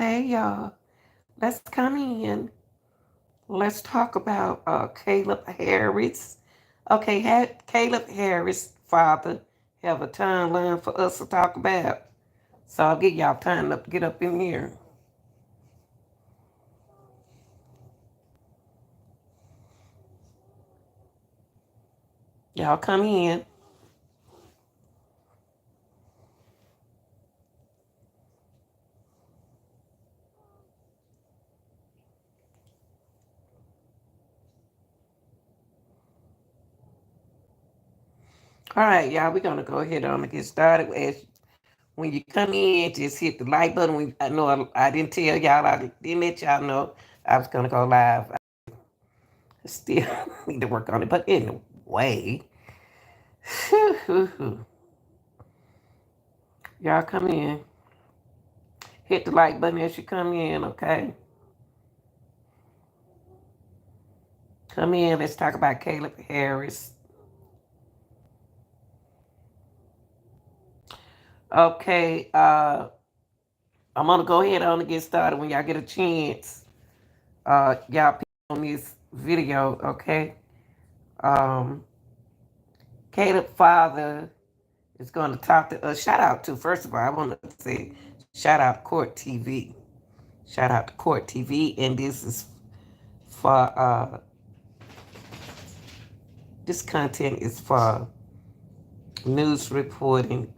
Hey y'all, let's come in. Let's talk about Caleb Harris. Okay, had Caleb Harris' father have a timeline for us to talk about? So I'll give y'all time to get up in here. Y'all come in. All right, y'all, we're gonna go ahead on and get started. When you come in, just hit the like button. I know I didn't tell y'all, I didn't let y'all know I was gonna go live. I still need to work on it, but anyway, y'all come in. Hit the like button as you come in, okay? Come in, let's talk about Caleb Harris. Okay, I'm gonna go ahead on and get started when y'all get a chance. Y'all pick on this video, okay? Um, Caleb father is gonna talk to us. Shout out to, first of all, I wanna say shout out Court TV. Shout out to Court TV, and this is for this content is for news reporting,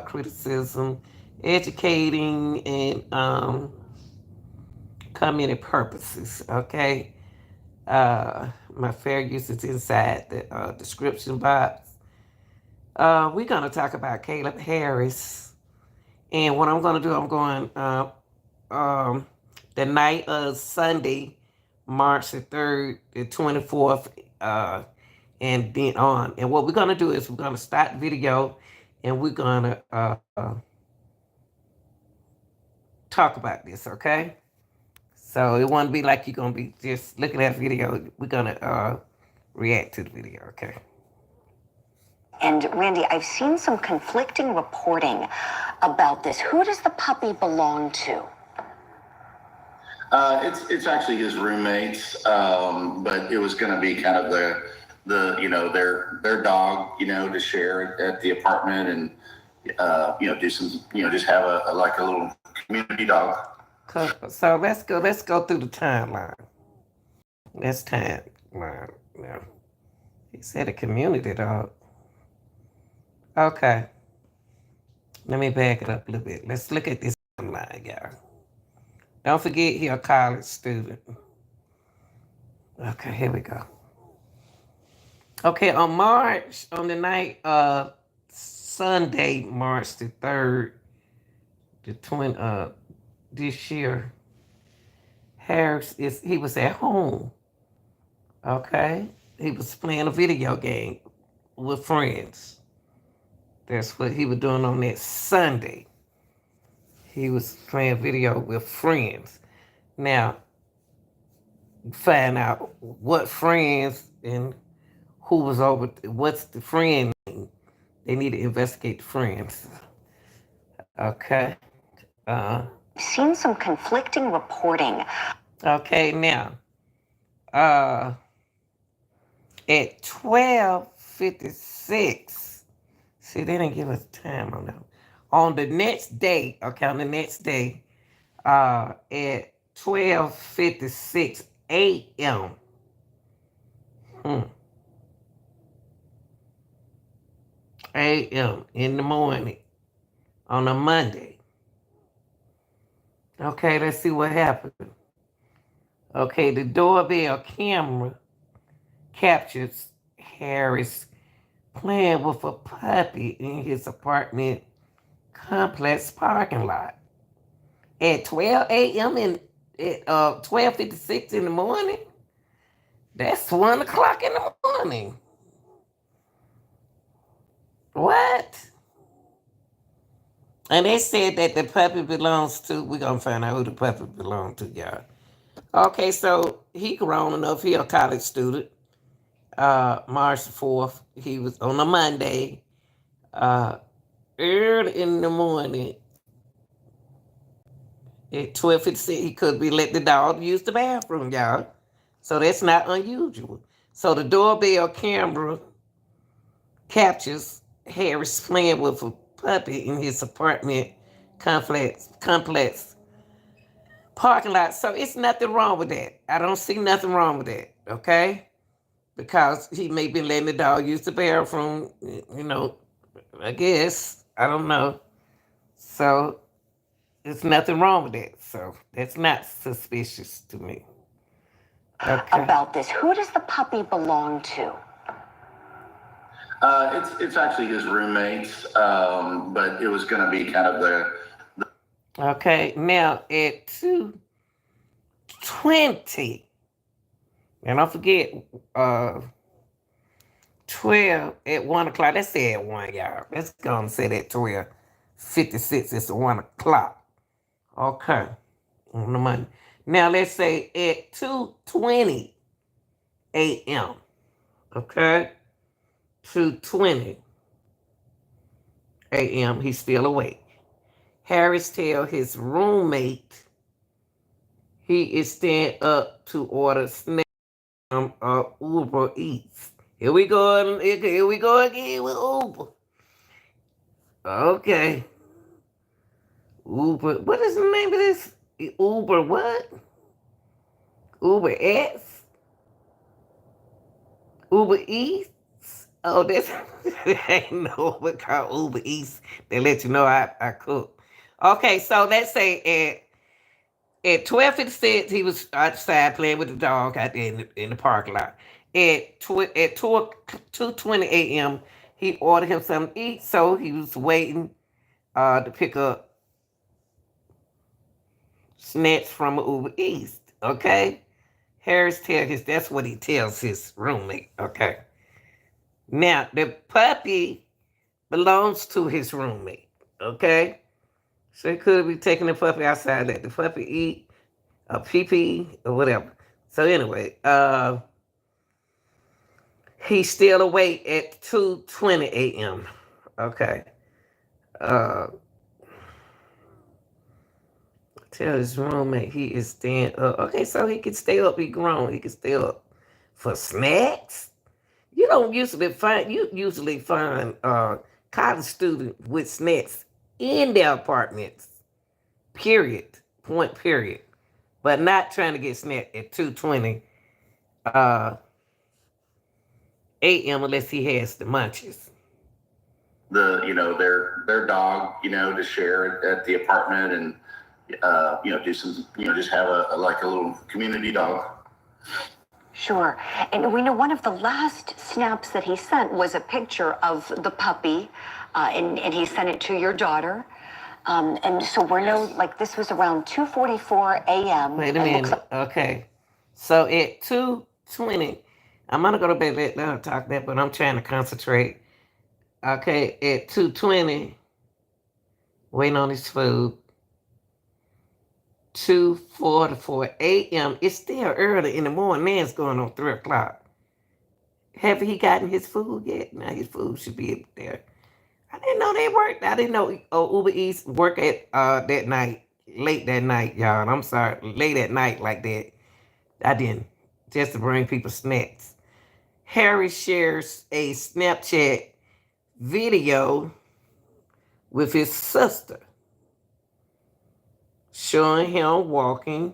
criticism, educating, and community purposes. Okay, my fair use is inside the description box. We're gonna talk about Caleb Harris, and what I'm gonna do, I'm going um, the night of Sunday, March the 3rd, the 24th. And then on. And what we're gonna do is we're gonna start the video, and we're gonna talk about this, okay? So it won't be like you're gonna be just looking at the video. We're gonna react to the video, okay? And Randy, I've seen some conflicting reporting about this. Who does the puppy belong to? It's actually his roommates, but it was going to be kind of their dog, to share at the apartment, and do some, just have a like a little community dog. So let's go through the timeline. Let's timeline now. He said a community dog. Okay. Let me back it up a little bit. Let's look at this timeline, y'all. Don't forget he a college student. Okay, here we go. Okay, on the night of Sunday, March the 3rd, this year, he was at home. Okay? He was playing a video game with friends. That's what he was doing on that Sunday. He was playing video with friends. Now, find out what friends and who was over, what's the friend name. They need to investigate the friends. Okay. I've seen some conflicting reporting. Okay, now, at 12:56, see, they didn't give us time on that. On the next day, at 12:56 a.m. A.m. in the morning on a Monday. Okay, let's see what happened. Okay, the doorbell camera captures Harris playing with a puppy in his apartment complex parking lot at 12 a.m. and at 12:56 in the morning. That's 1 o'clock in the morning. What? And they said that the puppy belongs to. We're gonna find out who the puppy belongs to, y'all. Okay, so he grown enough. He a college student. March 4th. He was on a Monday. Uh, early in the morning. At 12:56, he could be let the dog use the bathroom, y'all. So that's not unusual. So the doorbell camera captures Harris playing with a puppy in his apartment complex parking lot. So it's nothing wrong with that. I don't see nothing wrong with that, okay? Because he may be letting the dog use the bathroom, I guess. I don't know. So there's nothing wrong with that. So that's not suspicious to me. Okay. About this. Who does the puppy belong to? It's actually his roommates, but it was going to be kind of the Okay. Now at 2:20, and don't forget, 12 at 1 o'clock. Let's say at 1, y'all. Let's go and say that 12:56 is 1 o'clock. Okay. On the money. Now let's say at 2:20 a.m. Okay. 2:20 a.m. He's still awake. Harris tells his roommate he is staying up to order snacks from Uber Eats. Here we go again with Uber. Okay. Uber. What is the name of this? Uber what? Uber X? Uber Eats? Oh, that's I ain't know what called Uber Eats. They let you know I cook. Okay, so let's say at 12:56 he was outside playing with the dog out there in the parking lot. At 2:20 a.m. he ordered him something to eat, so he was waiting to pick up snacks from Uber Eats. Okay, Harris that's what he tells his roommate. Okay. Now, the puppy belongs to his roommate, okay? So he could be taking the puppy outside, let the puppy eat a pee-pee or whatever. So anyway, he's still awake at 2:20 a.m., okay? Tell his roommate he is staying up. Okay, so he can stay up, he grown, he can stay up for snacks? You usually find college students with snacks in their apartments, period, but not trying to get snack at 2:20 a.m. unless he has the munchies. Their dog, to share at the apartment and do some, just have a little community dog. Sure. And we know one of the last snaps that he sent was a picture of the puppy, and he sent it to your daughter. And so this was around 2:44 a.m. Wait a minute. Okay. So at 2:20, I'm going to go to bed, let her talk that, but I'm trying to concentrate. Okay, at 2:20, waiting on his food. 2:44 a.m. It's still early in the morning. Now it's going on 3 o'clock. Have he gotten his food yet? Now his food should be there. I didn't know they worked. I didn't know Uber Eats work at that night, late that night, y'all. I'm sorry, late at night like that. I didn't. Just to bring people snacks. Harry shares a Snapchat video with his sister, showing him walking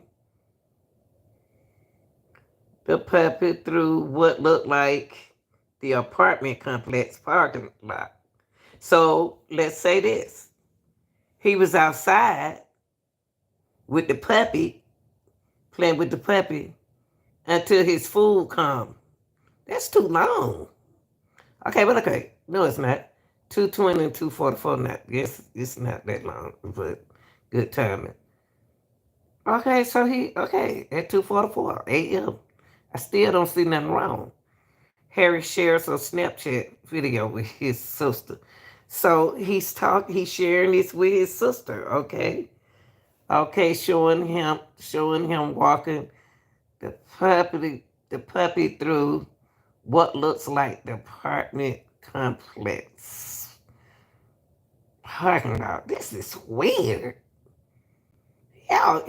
the puppy through what looked like the apartment complex parking lot. So let's say this. He was outside with the puppy, playing with the puppy, until his food come. That's too long. Okay, but okay. No, it's not. 2:20 and 2:44 not. Yes, it's not that long, but good timing. Okay, so at 2:44 a.m. I still don't see nothing wrong. Harry shares a Snapchat video with his sister. So he's sharing this with his sister, okay? Okay, showing him walking the puppy through what looks like the apartment complex parking lot. This is weird. Oh,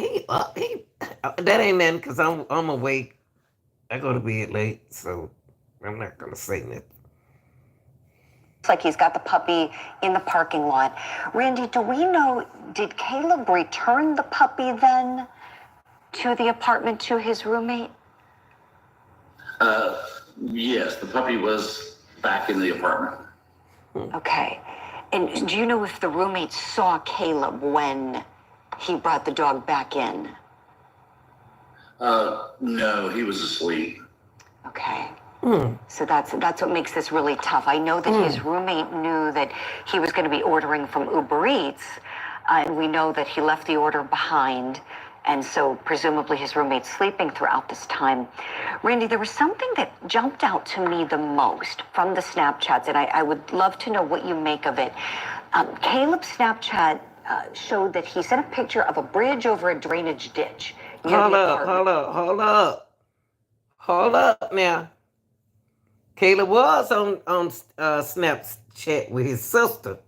that ain't nothing because I'm awake. I go to bed late, so I'm not gonna say nothing. It's like he's got the puppy in the parking lot. Randy, do we know, did Caleb return the puppy then to the apartment to his roommate? Yes, the puppy was back in the apartment. Okay. And do you know if the roommate saw Caleb when he brought the dog back in? No, he was asleep. Okay. So that's what makes this really tough. I know that his roommate knew that he was going to be ordering from Uber Eats, and we know that he left the order behind, and so presumably his roommate's sleeping throughout this time. Randy, there was something that jumped out to me the most from the Snapchats, and I would love to know what you make of it. Caleb's Snapchat showed that he sent a picture of a bridge over a drainage ditch. Hold up now. Caleb was on Snapchat with his sister.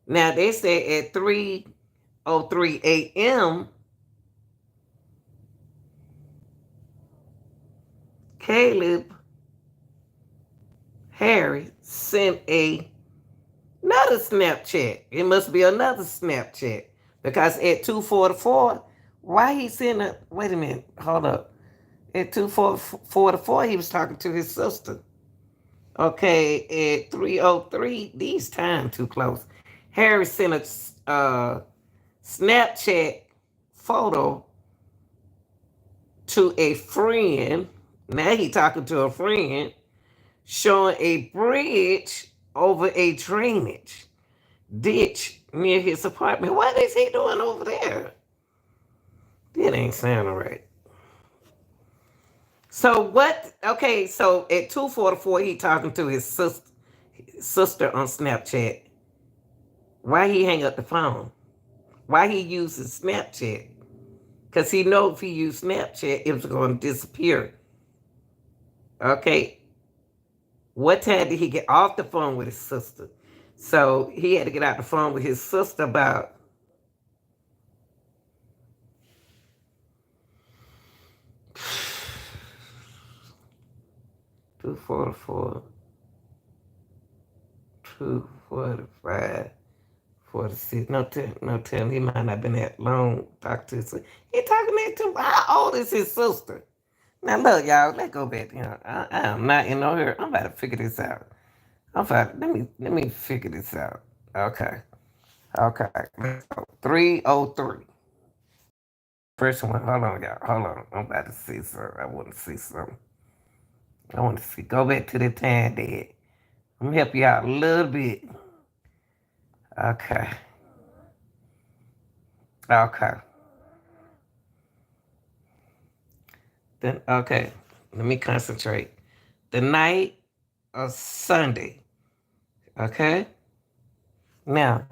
Now they said at 3:03 a.m. Caleb Harry sent another Snapchat. It must be another Snapchat because at 2:44, why he sent a? Wait a minute, hold up. At 2:44, he was talking to his sister. Okay, at 3:03, these time too close. Harry sent a Snapchat photo to a friend. Now he talking to a friend, showing a bridge over a drainage ditch near his apartment. What is he doing over there? That ain't sounding right. So what? Okay, so at 2:44, he talking to his sister on Snapchat. Why he hang up the phone? Why he uses Snapchat? Because he know if he used Snapchat, it was going to disappear. Okay. What time did he get off the phone with his sister? So he had to get out the phone with his sister about 2:44, 2:45, 46. No tell he might not have been that long talking to his sister. He talking that to how old is his sister? Now look, y'all, let's go back. I am not in no hurry. I'm about to figure this out. Let me figure this out. Okay. Let's go. 3:03. First one. Hold on, y'all. Hold on. I'm about to see something. I want to see something. I want to see. Go back to the time dad. I'm gonna help you out a little bit. Okay. Then okay. Let me concentrate. The night of Sunday. Okay. Now,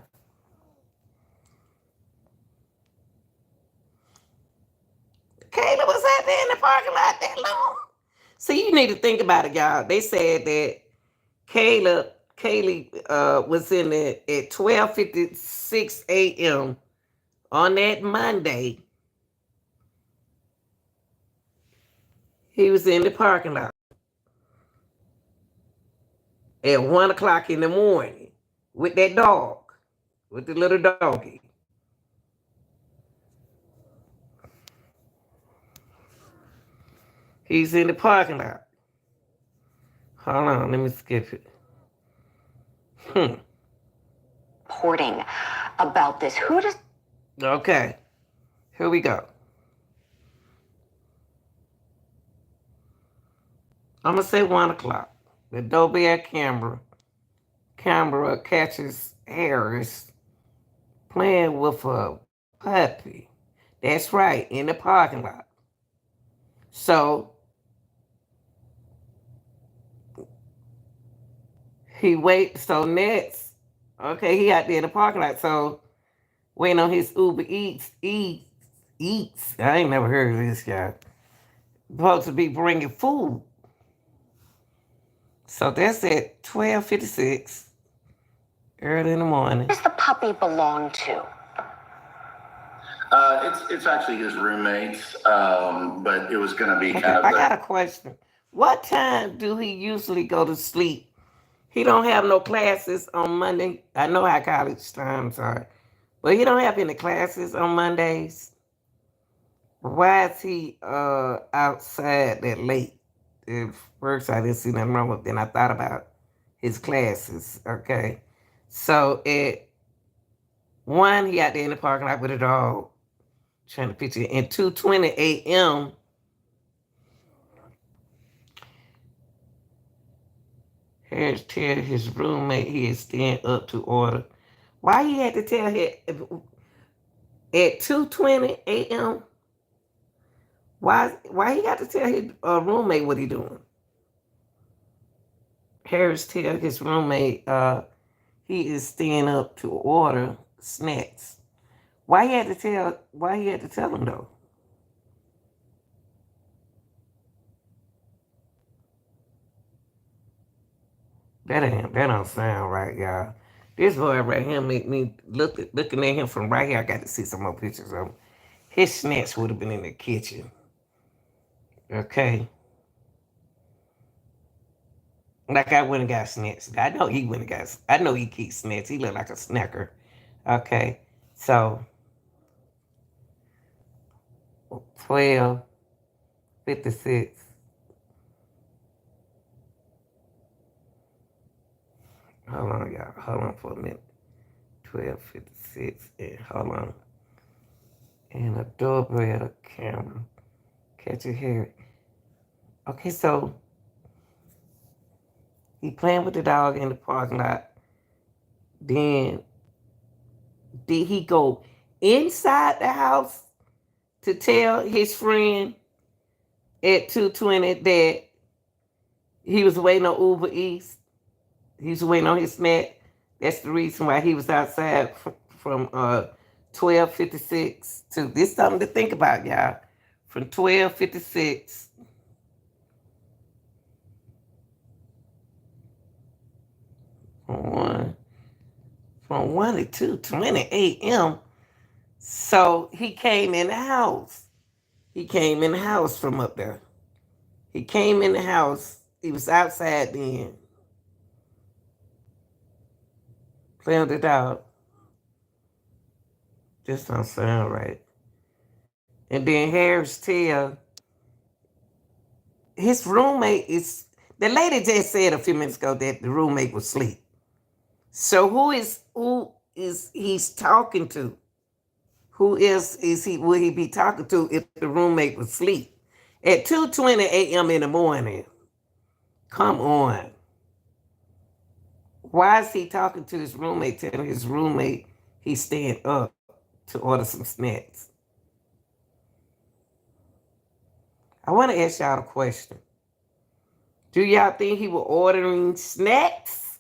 Kayla was out there in the parking lot that long. See, you need to think about it, y'all. They said that Kaylee was in there at 12:56 a.m. on that Monday. He was in the parking lot at 1 o'clock in the morning with that dog, with the little doggy. He's in the parking lot. Hold on, let me skip it. Reporting about this. Who does? Okay, here we go. I'm gonna say 1 o'clock. The Dolby camera catches Harris playing with a puppy. That's right, in the parking lot. So he waits. So next, okay, he out there in the parking lot. So waiting on his Uber Eats. I ain't never heard of this guy. Supposed to be bringing food. So that's at 12:56, early in the morning. Who does the puppy belong to? It's actually his roommates, but it was going to be Okay, kind of I got a question. What time do he usually go to sleep? He don't have no classes on Monday. I know how college times are, but he don't have any classes on Mondays. Why is he outside that late? At first, I didn't see nothing wrong with it. Then I thought about his classes. Okay, so at one, he out there in the parking lot with a dog, trying to picture. At 2:20 a.m., Harris tell his roommate he is staying up to order. Why he had to tell him at 2:20 a.m.? Why he got to tell his roommate what he doing? Harris tell his roommate he is staying up to order snacks. Why he had to tell him though? That don't sound right, y'all. This boy right here make me looking at him from right here. I got to see some more pictures of him. His snacks would have been in the kitchen. Okay. Like I went and got snacks. I know he went and got. I know he keeps snacks. He look like a snacker. Okay. So 12:56. Hold on, y'all. Hold on for a minute. 12:56. And hold on. And a doorbell camera. Catch your hair. Okay, so he playing with the dog in the parking lot. Then did he go inside the house to tell his friend at 2:20 that he was waiting on Uber Eats? He was waiting on his snack. That's the reason why he was outside from 12:56 to this. Something to think about, y'all. From 12:56 from 1 to 2:20 a.m. So he came in the house. He came in the house from up there. He came in the house. He was outside then. Playing with the dog. Just don't sound right. And then Harris tell his roommate is the lady just said a few minutes ago that the roommate was asleep. So who is he's talking to? Who is he will he be talking to if the roommate was asleep? At 2:20 a.m. in the morning. Come on. Why is he talking to his roommate, telling his roommate he's staying up to order some snacks? I want to ask y'all a question. Do y'all think he was ordering snacks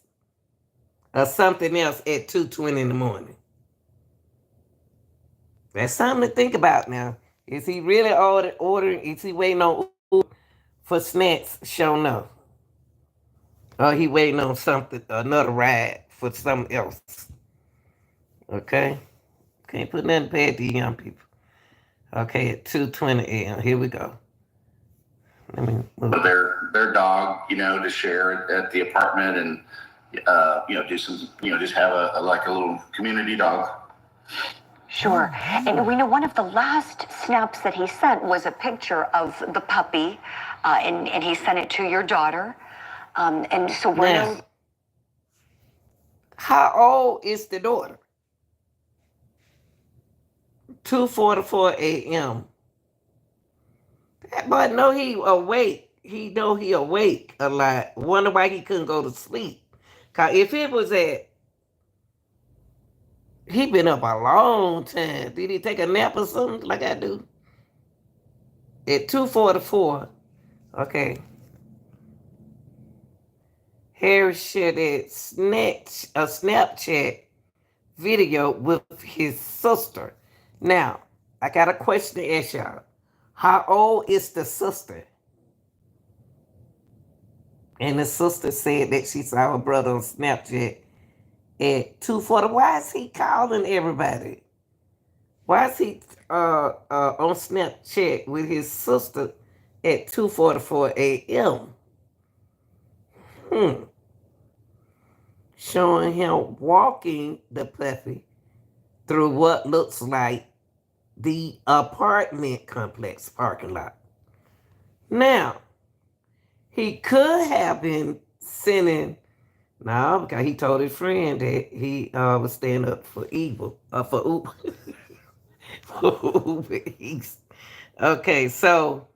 or something else at 2:20 in the morning? That's something to think about now. Is he really ordering? Is he waiting on Uber for snacks? Sure enough. Or he waiting on something, another ride for something else. Okay? Can't put nothing past these young people. Okay, at 2:20 a.m. Here we go. Let me move. Their dog, to share at the apartment and, do some, just have a little community dog. Sure. And we know one of the last snaps that he sent was a picture of the puppy, and he sent it to your daughter. And so we're Now, how old is the daughter? 2:44 a.m. That boy know he awake. He know he awake a lot. Wonder why he couldn't go to sleep. Cause if it was he been up a long time. Did he take a nap or something like I do? At 2:44. Okay. Harris shared a Snapchat video with his sister. Now, I got a question to ask y'all. How old is the sister? And the sister said that she saw her brother on Snapchat at 2:40. Why is he calling everybody? Why is he on Snapchat with his sister at 2:44 a.m.? Hmm. Showing him walking the puppy through what looks like the apartment complex parking lot. Now, he could have been sending, no, because he told his friend that he was staying up for evil, for Uber, for Uber Eats. Okay, so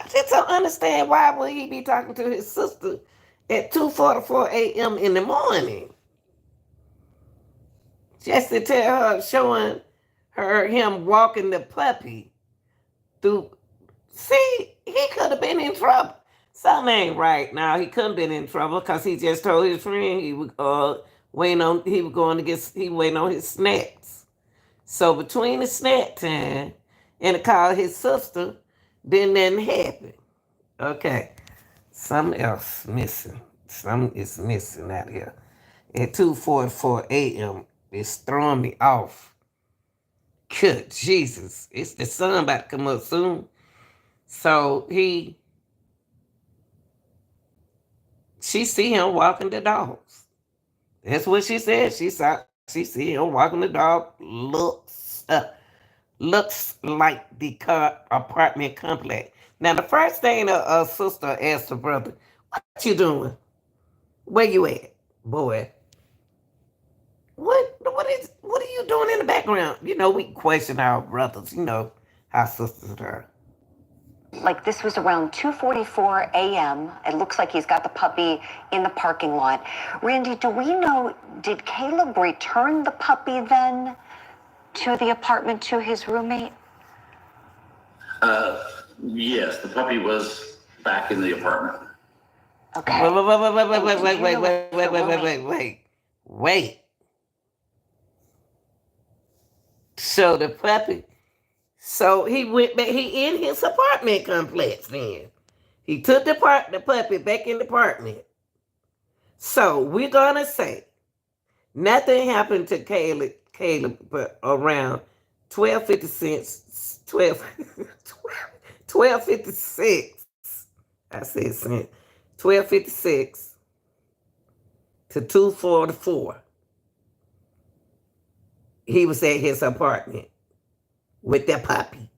I just don't understand why would he be talking to his sister at 2:44 a.m. in the morning, just to tell her, showing her him walking the puppy through. See, he could have been in trouble. Something ain't right now. He couldn't have been in trouble because he just told his friend he was waiting on. He was going to get. He waiting on his snacks. So between the snack time and the call of his sister, then nothing happened. Okay, something else missing. Something is missing out here. At 2:44 a.m., it's throwing me off. Good Jesus, it's the sun about to come up soon. So she see him walking the dogs. That's what she said. She see him walking the dog. Looks like the apartment complex. Now the first thing a sister asked her brother, "What you doing? Where you at, boy? What are you doing in the background?" You know, we question our brothers. You know how sisters are. Like this was around 2:44 a.m. It looks like he's got the puppy in the parking lot. Randy, do we know, did Caleb return the puppy then to the apartment to his roommate? Yes, the puppy was back in the apartment. Okay. Wait. So the puppy, so he went back, he in his apartment complex then. He took the puppy back in the apartment. So we're gonna say nothing happened to Caleb but around 12:56, 12:56. I said cent. 12:56 to 2:44. He was at his apartment with the puppy.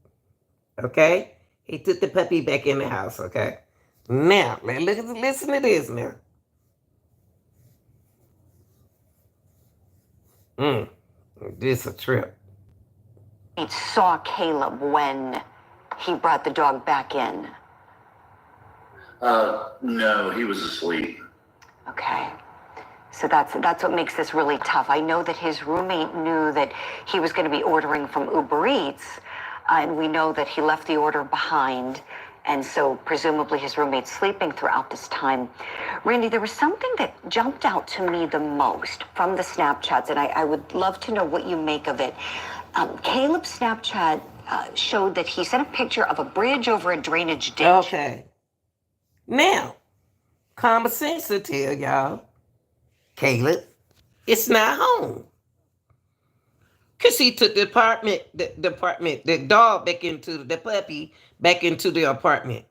Okay? He took the puppy back in the house, okay? Now, listen to this now. This a trip. He saw Caleb when he brought the dog back in. No, he was asleep. Okay. So that's what makes this really tough. I know that his roommate knew that he was going to be ordering from Uber Eats, and we know that he left the order behind, and so presumably his roommate's sleeping throughout this time. Randy, there was something that jumped out to me the most from the Snapchats, and I would love to know what you make of it. Caleb's Snapchat showed that he sent a picture of a bridge over a drainage ditch. Okay. Now, common sense to tell y'all, Caleb, it's not home. Cause he took the dog back into the puppy back into the apartment.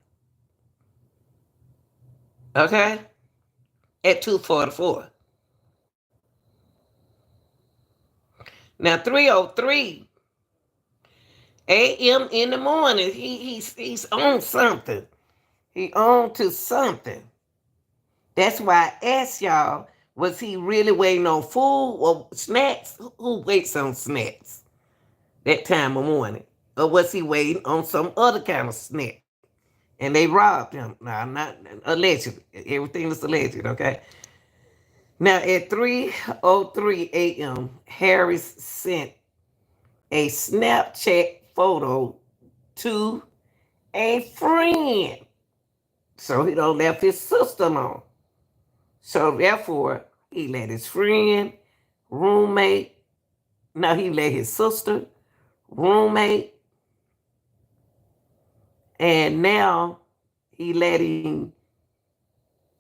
Okay? At 2:44. Now 3:03 a.m. in the morning, he's on something. He on to something. That's why I asked y'all, was he really waiting on food or snacks? Who waits on snacks that time of morning? Or was he waiting on some other kind of snack? And they robbed him. Now, not allegedly. Everything is alleged, okay? Now, at 3:03 a.m., Harris sent a Snapchat photo to a friend. So he don't left his sister alone. So therefore, he let his friend, roommate, he let his sister, roommate, and now he letting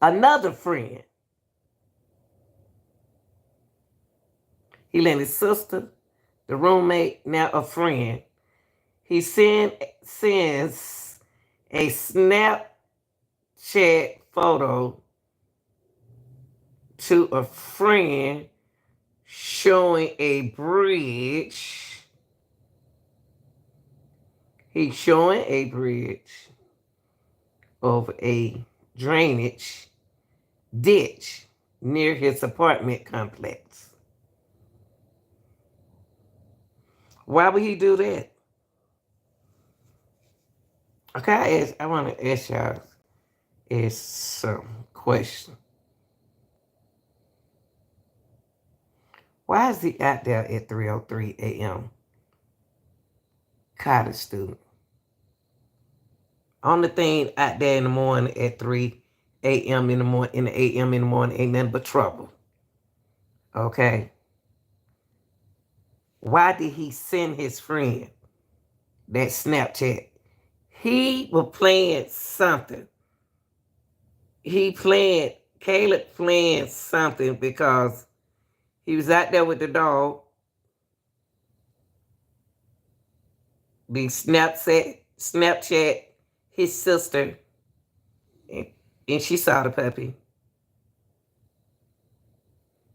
another friend. He let his sister, the roommate, now a friend. He sends a Snapchat photo to a friend showing a bridge. He's showing a bridge over a drainage ditch near his apartment complex. Why would he do that? Okay, I want to ask y'all some question. Why is he out there at 3:03 a.m.? College student. Only thing out there in the morning at 3 a.m. in the morning, in the a.m. in the morning, ain't nothing but trouble. Okay? Why did he send his friend that Snapchat? He was playing something. Caleb playing something because he was out there with the dog. The Snapchat his sister, and she saw the puppy.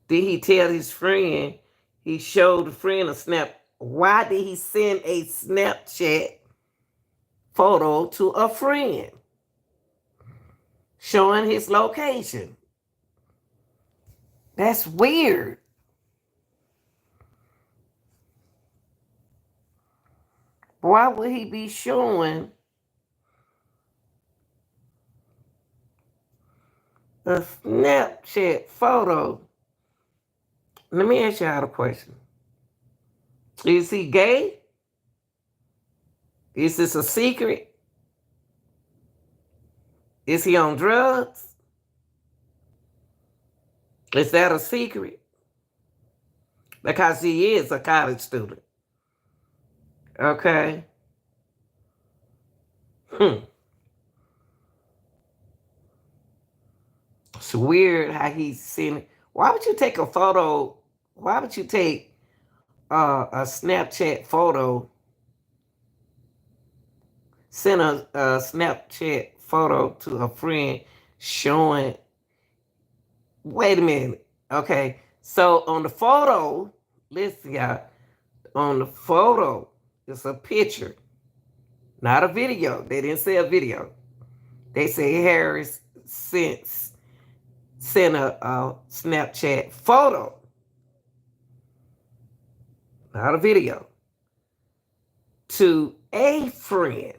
Did he tell his friend? He showed the friend a snap. Why did he send a Snapchat photo to a friend showing his location? That's weird. Why would he be showing a Snapchat photo? Let me ask y'all a question. Is he gay? Is this a secret? Is he on drugs? Is that a secret? Because he is a college student. Okay? It's weird how he's seen. Why would you take a photo? Why would you take a Snapchat photo? Send a Snapchat photo to a friend showing. Wait a minute. Okay. So on the photo, listen, y'all. On the photo, it's a picture, not a video. They didn't say a video. They say Harris sent a Snapchat photo, not a video, to a friend.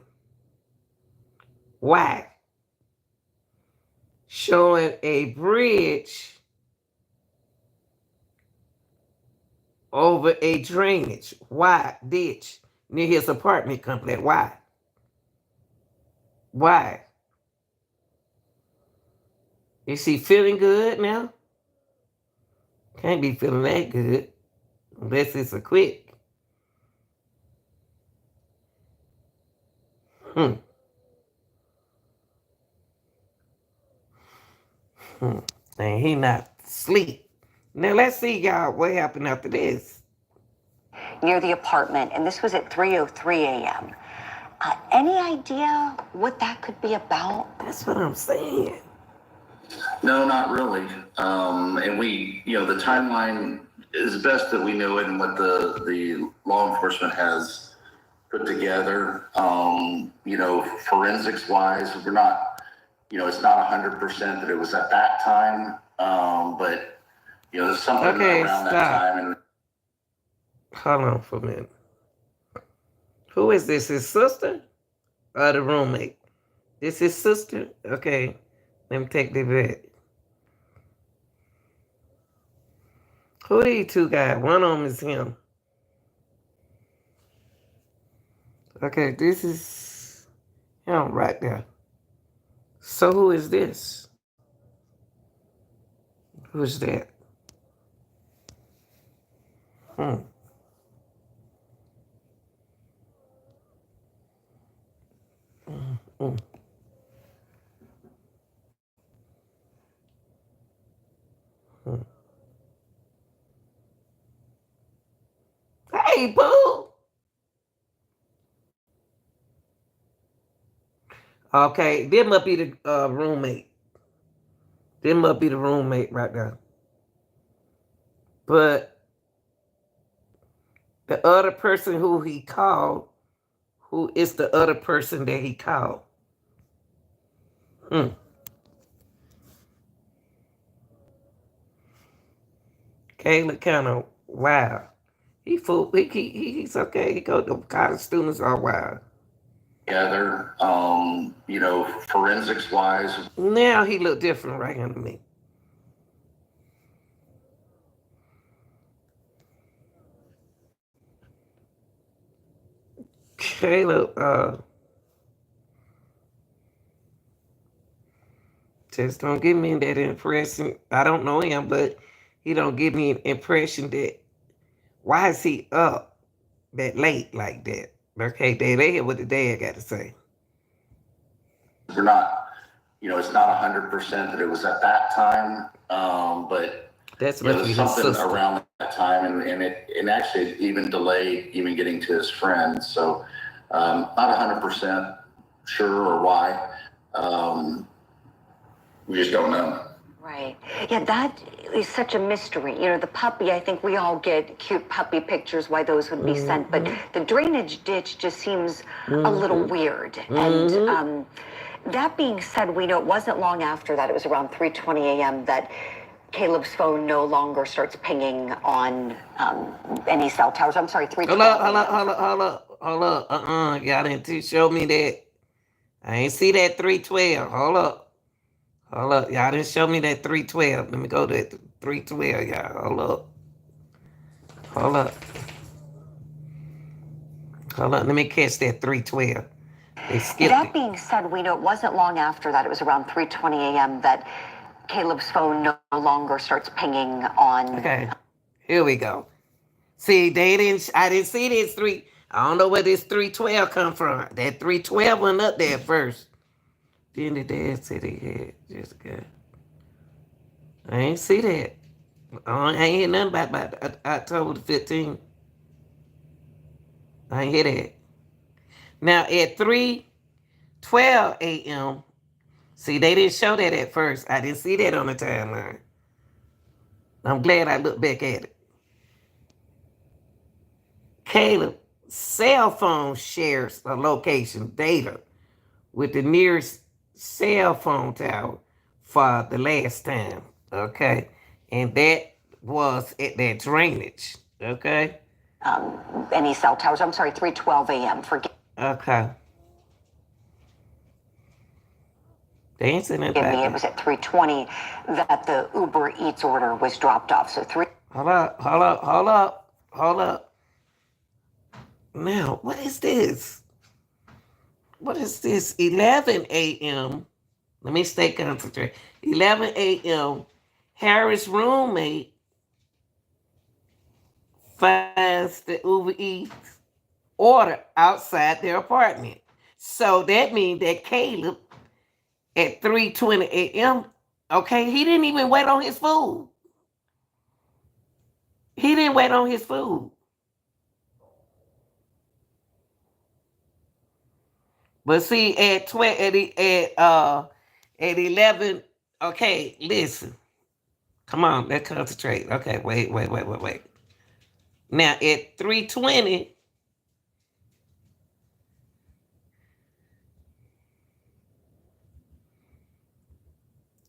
Why? Showing a bridge over a drainage. Why? Ditch near his apartment complex. Why? Why? Is he feeling good now? Can't be feeling that good unless it's a quick. And he not asleep. Now let's see, y'all, what happened after this. Near the apartment, and this was at 3:03 a.m. Any idea what that could be about? That's what I'm saying. No, not really. And we, the timeline is best that we know it and what the law enforcement has put together. Forensics wise, we're not, it's not 100% that it was at that time. But there's something around that time. And hold on for a minute. Who is this? His sister or the roommate? This his sister? Okay, let me take the back. Who these two guys? One of them is him. Okay, this is him right there. So who is this? Who's that? Hey, Hey, Pooh. Okay, this must be the roommate. This must be the roommate right there. But the other person who he called, who is the other person that he called? Kayla kind of wild. He's okay. He go to college students are wild. Together, forensics wise. Now he look different right here to me. Caleb, just don't give me that impression. I don't know him, but he don't give me an impression that why is he up that late like that? Okay, they hear what the dad got to say. We're not, it's not 100% that it was at that time, but that's there's something around that time, and it actually even delayed even getting to his friends. So not 100% sure or why. We just don't know. Right. Yeah, that is such a mystery. The puppy, I think we all get cute puppy pictures, why those would be sent, but the drainage ditch just seems a little weird. And that being said, we know it wasn't long after that, it was around 3:20 a.m. that Caleb's phone no longer starts pinging on any cell towers. I'm sorry, 3:12. Hold up. Y'all didn't show me that. I ain't see that 312. Hold up. Y'all didn't show me that 312. Let me go to that 312, y'all. Hold up. Let me catch that 312. That being said, we know it wasn't long after that, it was around 3:20 a.m. that Caleb's phone no longer starts pinging on. Okay, here we go. See, I didn't see this I don't know where this 312 come from. That 312 went up there first. Then the dad said he had Jessica. I ain't see that. I ain't hear nothing about October the 15th. I ain't hear that. Now at 3:12 a.m., see, they didn't show that at first. I didn't see that on the timeline. I'm glad I looked back at it. Caleb's cell phone shares a location data with the nearest cell phone tower for the last time, okay? And that was at that drainage, okay? Any cell towers, I'm sorry, 3:12 a.m. Okay. They ain't saying that. It was at 3:20 that the Uber Eats order was dropped off. So Hold up. Now, what is this? 11 a.m. Let me stay concentrated. 11 a.m. Harris' roommate finds the Uber Eats order outside their apartment. So that means that Caleb at 3:20 a.m., okay, he didn't even wait on his food. But see, at 11, okay, listen. Come on, let's concentrate. Okay, wait. Now at 3:20,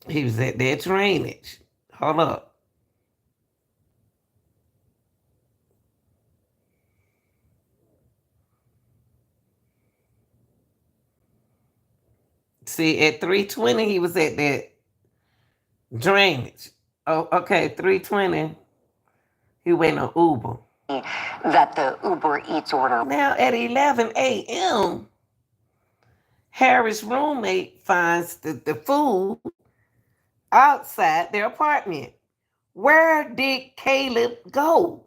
he was at that drainage. Hold up. See, at 3:20, he was at that drainage. Oh, okay, 3:20, he waiting on Uber. That the Uber Eats order. Now at 11 a.m., Harris' roommate finds the food outside their apartment. Where did Caleb go?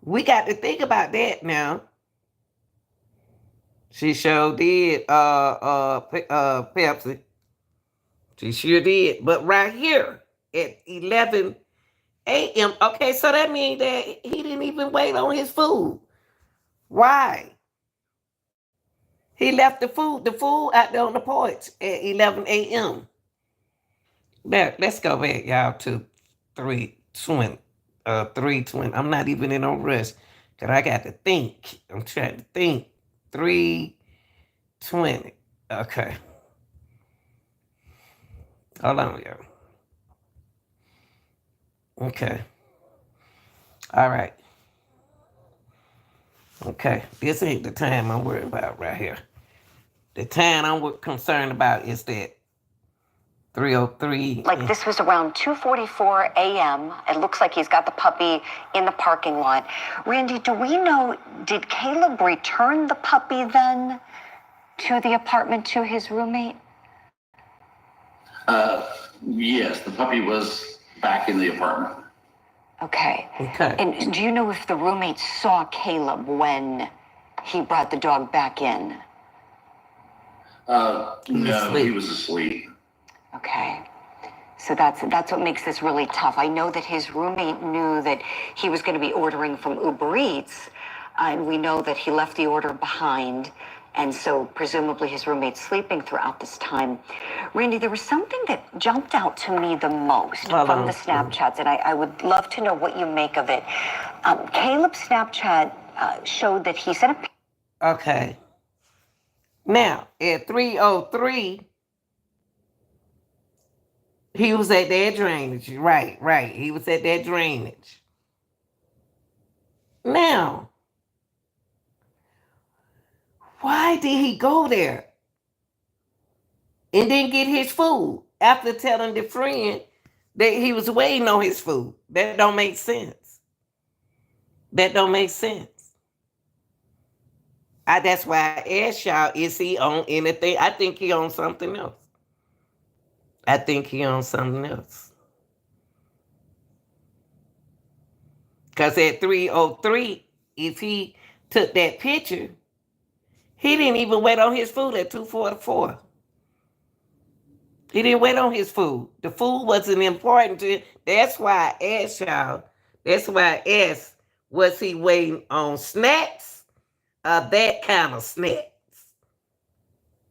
We got to think about that now. She sure did, Pepsi. She sure did. But right here at 11 a.m. Okay, so that means that he didn't even wait on his food. Why? He left the food out there on the porch at 11 a.m. Let's go back, y'all, to 3:20. 3:20. I'm not even in no rush. Cause I got to think. I'm trying to think. 3:20. Okay. Hold on, y'all. Okay. All right. Okay. This ain't the time I'm worried about right here. The time I'm concerned about is that 3:03. Like this was around 2:44 a.m. It looks like he's got the puppy in the parking lot. Randy, do we know, did Caleb return the puppy then to the apartment to his roommate? Yes, the puppy was back in the apartment. Okay. Okay. And do you know if the roommate saw Caleb when he brought the dog back in? No, he was asleep. Okay. So that's what makes this really tough. I know that his roommate knew that he was going to be ordering from Uber Eats, and we know that he left the order behind, and so presumably his roommate's sleeping throughout this time. Randy, there was something that jumped out to me the most from the Snapchats, and I would love to know what you make of it. Caleb's Snapchat showed that he sent a... Okay. Now, at 3:03, he was at that drainage. Right. He was at that drainage. Now, why did he go there and then get his food after telling the friend that he was waiting on his food? That don't make sense. That don't make sense. That's why I asked y'all, is he on anything? I think he on something else. Because at 3:03, if he took that picture, he didn't even wait on his food at 2:44. He didn't wait on his food. The food wasn't important to him. That's why I asked y'all. That's why I asked, was he waiting on snacks or that kind of snacks?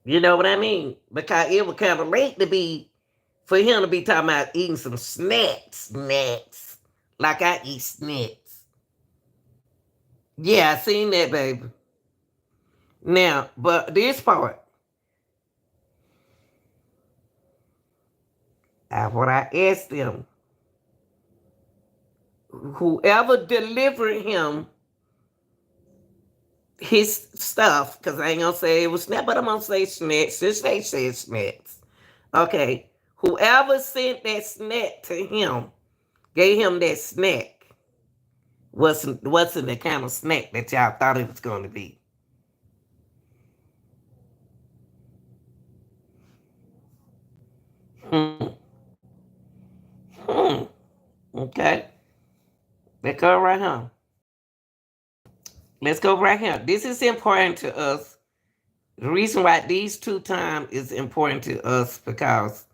You know what I mean? Because it was kind of late for him to be talking about eating some snacks. Like I eat snacks. Yeah, I seen that, baby. Now, but this part, what I asked them, whoever delivered him his stuff, because I ain't gonna say it was snacks, but I'm gonna say snacks since they said snacks. Okay, whoever sent that snack to him, gave him that snack, wasn't the kind of snack that y'all thought it was going to be. Okay. Let's go right here. Let's go right here. This is important to us. The reason why these 2 times is important to us because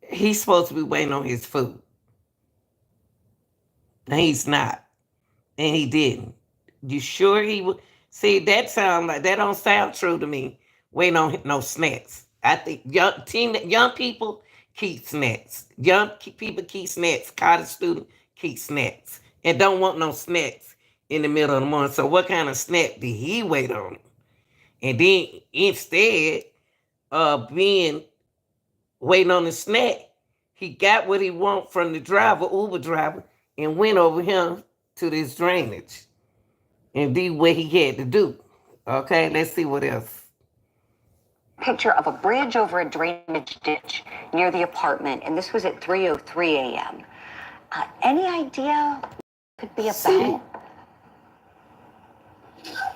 he's supposed to be waiting on his food. And he's not. And he didn't. You sure he would? See, that don't sound true to me. Waiting on no snacks. I think young people keep snacks. Young people keep snacks. College students keep snacks. And don't want no snacks in the middle of the morning. So what kind of snack did he wait on? And then instead of waiting on the snack, he got what he want from the Uber driver, and went over here to this drainage and did what he had to do. Okay, let's see what else. Picture of a bridge over a drainage ditch near the apartment, and this was at 3:03 a.m. Any idea what could be about?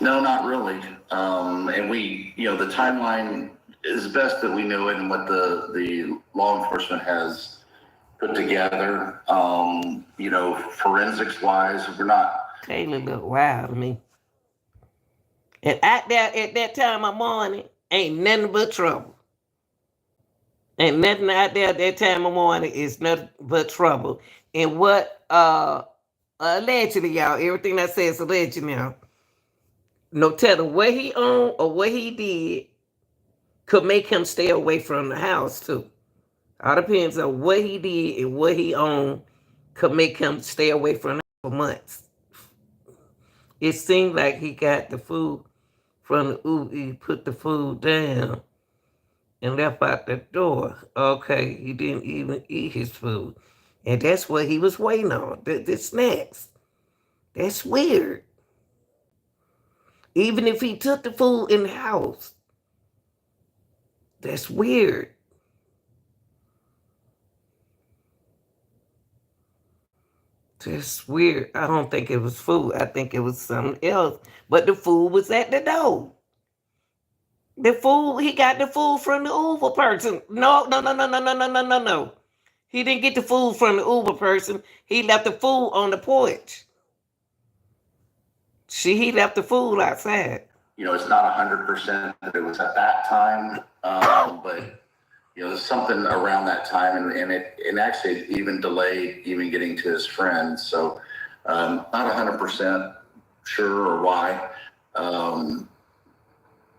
No, not really. And the timeline is best that we know it and what the law enforcement has put together. Forensics wise, we're not. Taylor look wild to me. And at that time of morning, ain't nothing but trouble. Ain't nothing out there at that time of morning is nothing but trouble. And what allegedly, y'all, everything I say is alleged now. No telling what he owned or what he did could make him stay away from the house too. All depends on what he did and what he owned could make him stay away from the house for months. It seemed like he got the food from the Uber. He put the food down and left out the door. Okay, he didn't even eat his food. And that's what he was waiting on, the snacks. That's weird. Even if he took the food in the house, that's weird. That's weird. I don't think it was food. I think it was something else. But the food was at the door. The food, he got the food from the Uber person. No. He didn't get the food from the Uber person. He left the food on the porch. He left the food outside. It's not 100% that it was at that time, but there's something around that time, and it actually even delayed even getting to his friends. So not 100% sure or why.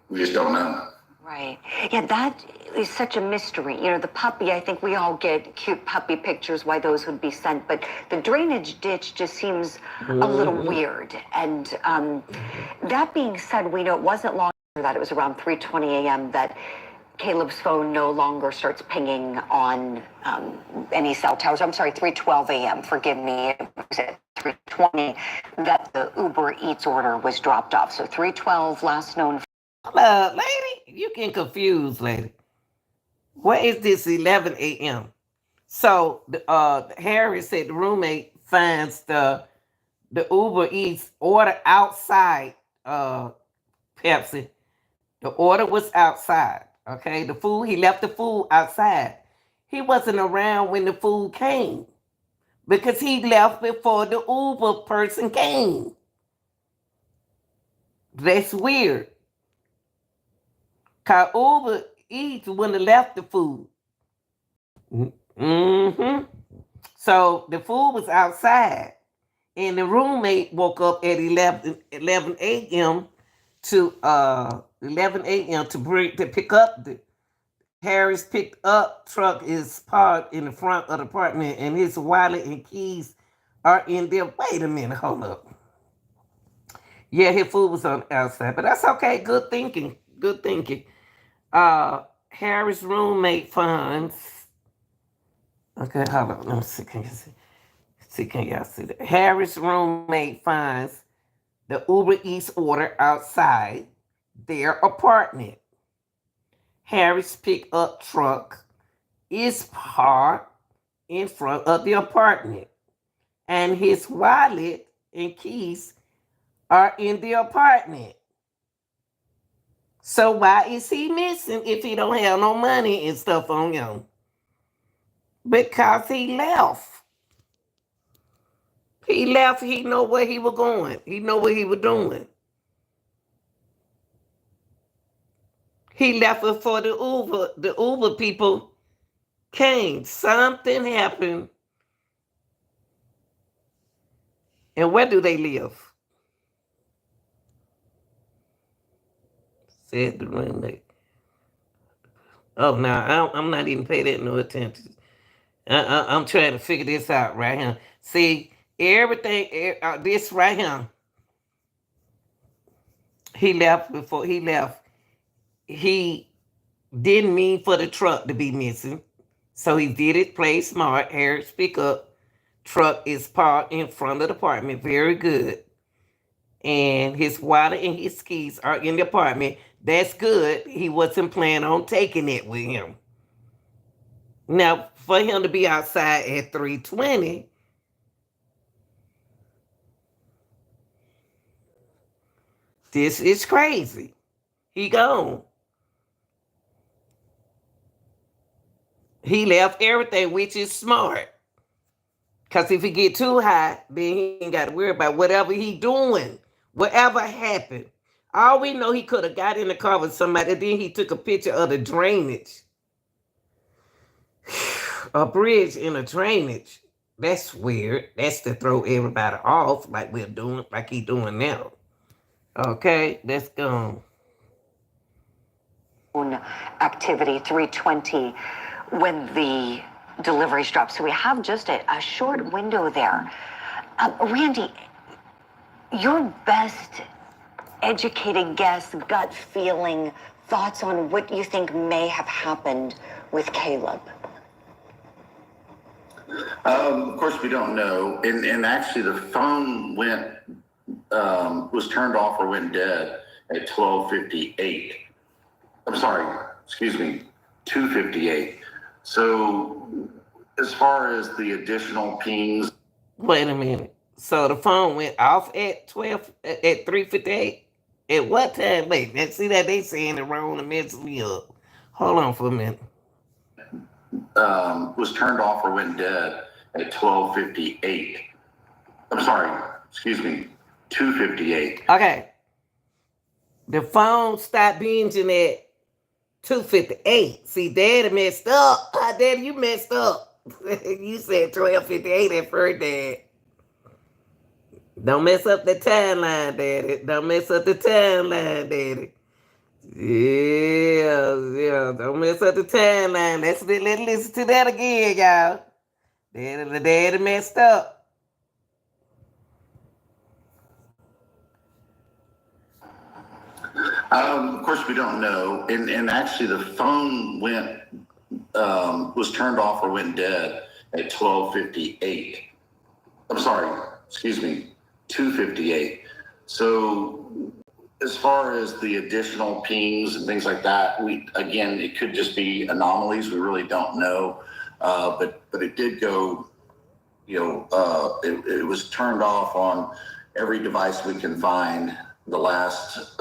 We just don't know. Right. Yeah, that is such a mystery. The puppy, I think we all get cute puppy pictures, why those would be sent, but the drainage ditch just seems a little weird. And that being said, we know it wasn't long after that, it was around 3:20 a.m. that Caleb's phone no longer starts pinging on any cell towers. I'm sorry, 3:12 a.m. Forgive me. It was at 3:20 that the Uber Eats order was dropped off. So 3:12, last known. Lady, you getting confused, lady. What is this 11 a.m.? So Harry said the roommate finds the Uber Eats order outside Pepsi. The order was outside. Okay, the food, he left the food outside. He wasn't around when the food came because he left before the Uber person came. That's weird. Cause Uber Eats wouldn't have left the food. So the food was outside, and the roommate woke up at 11 a.m. to 11 a.m. to pick up the Harris picked up truck is parked in the front of the apartment, and his wallet and keys are in there. Wait a minute, hold up. Yeah, his food was on the outside, but that's okay. Good thinking. Good thinking. Harris' roommate finds. Okay, hold on. Let me see. Can y'all see that? Harris' roommate finds the Uber Eats order outside their apartment. Harris' pickup truck is parked in front of the apartment, and his wallet and keys are in the apartment. So why is he missing if he don't have no money and stuff on him? Because he left. He left. He know where he was going. He know what he was doing. He left before the Uber people came. Something happened. And where do they live? Said the roommate. Oh, no, I'm not even paying that no attention. I'm trying to figure this out right here. See, everything, this right here. He left before he left. He didn't mean for the truck to be missing. So he did it, play smart. Harris pickup truck is parked in front of the apartment. Very good. And his wallet and his keys are in the apartment. That's good. He wasn't planning on taking it with him. Now, for him to be outside at 3:20, this is crazy. He gone. He left everything, which is smart. Because if he get too high, then he ain't got to worry about whatever he doing, whatever happened. All we know, he could have got in the car with somebody, then he took a picture of the drainage. A bridge in a drainage. That's weird. That's to throw everybody off like we're doing, like he doing now. Okay, let's go. Activity 320 when the deliveries drop. So we have just a short window there. Randy, your best educated guess, gut feeling, thoughts on what you think may have happened with Caleb? Of course, we don't know. And actually, the phone was turned off or went dead at 12:58. I'm sorry, excuse me, 2:58. So, as far as the additional pings, Wait a minute. So the phone went off at 3:58. At what time? Wait, see that they saying it wrong and messing me up. Hold on for a minute. was turned off or went dead at 12:58. I'm sorry, excuse me, 2:58. Okay. The phone stopped binging at 2:58. See, Daddy messed up. Daddy, you messed up. You said 12:58 at first, Dad. Don't mess up the timeline, Daddy. Don't mess up the timeline, Daddy. Yeah. Don't mess up the timeline. Let's listen to that again, y'all. Daddy messed up. Of course, we don't know. And actually, the phone was turned off or went dead at 12:58. I'm sorry, excuse me, 2:58. So, as far as the additional pings and things like that, it could just be anomalies. We really don't know. But it did go, it was turned off on every device we can find. The last,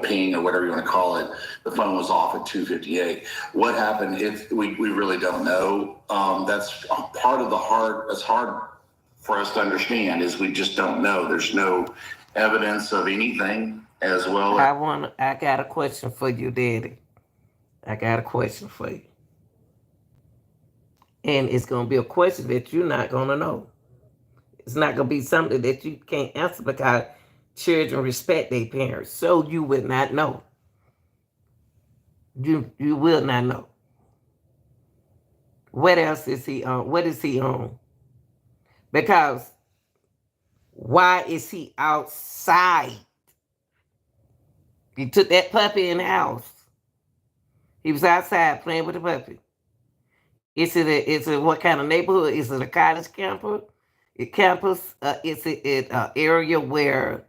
ping or whatever you want to call it, the phone was off at 2:58. What happened? We really don't know. That's part of the hard. It's hard for us to understand is we just don't know. There's no evidence of anything as well. I got a question for you, Daddy. I got a question for you. And it's going to be a question that you're not going to know. It's not going to be something that you can't answer because children respect their parents. So you would not know. You will not know. What else is he on? What is he on? Because why is he outside? He took that puppy in the house. He was outside playing with the puppy. Is it what kind of neighborhood? Is it a college campus? Is it an area where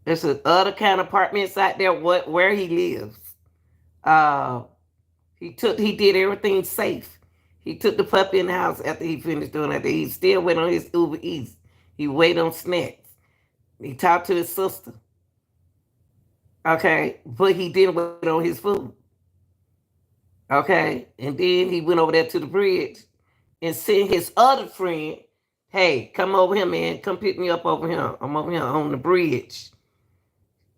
there's other kind of apartments out there? Where he lives? He did everything safe. He took the puppy in the house after he finished doing that. He still went on his Uber Eats. He waited on snacks. He talked to his sister. Okay, but he didn't wait on his food. Okay, and then he went over there to the bridge and sent his other friend, hey, come over here, man. Come pick me up over here. I'm over here on the bridge.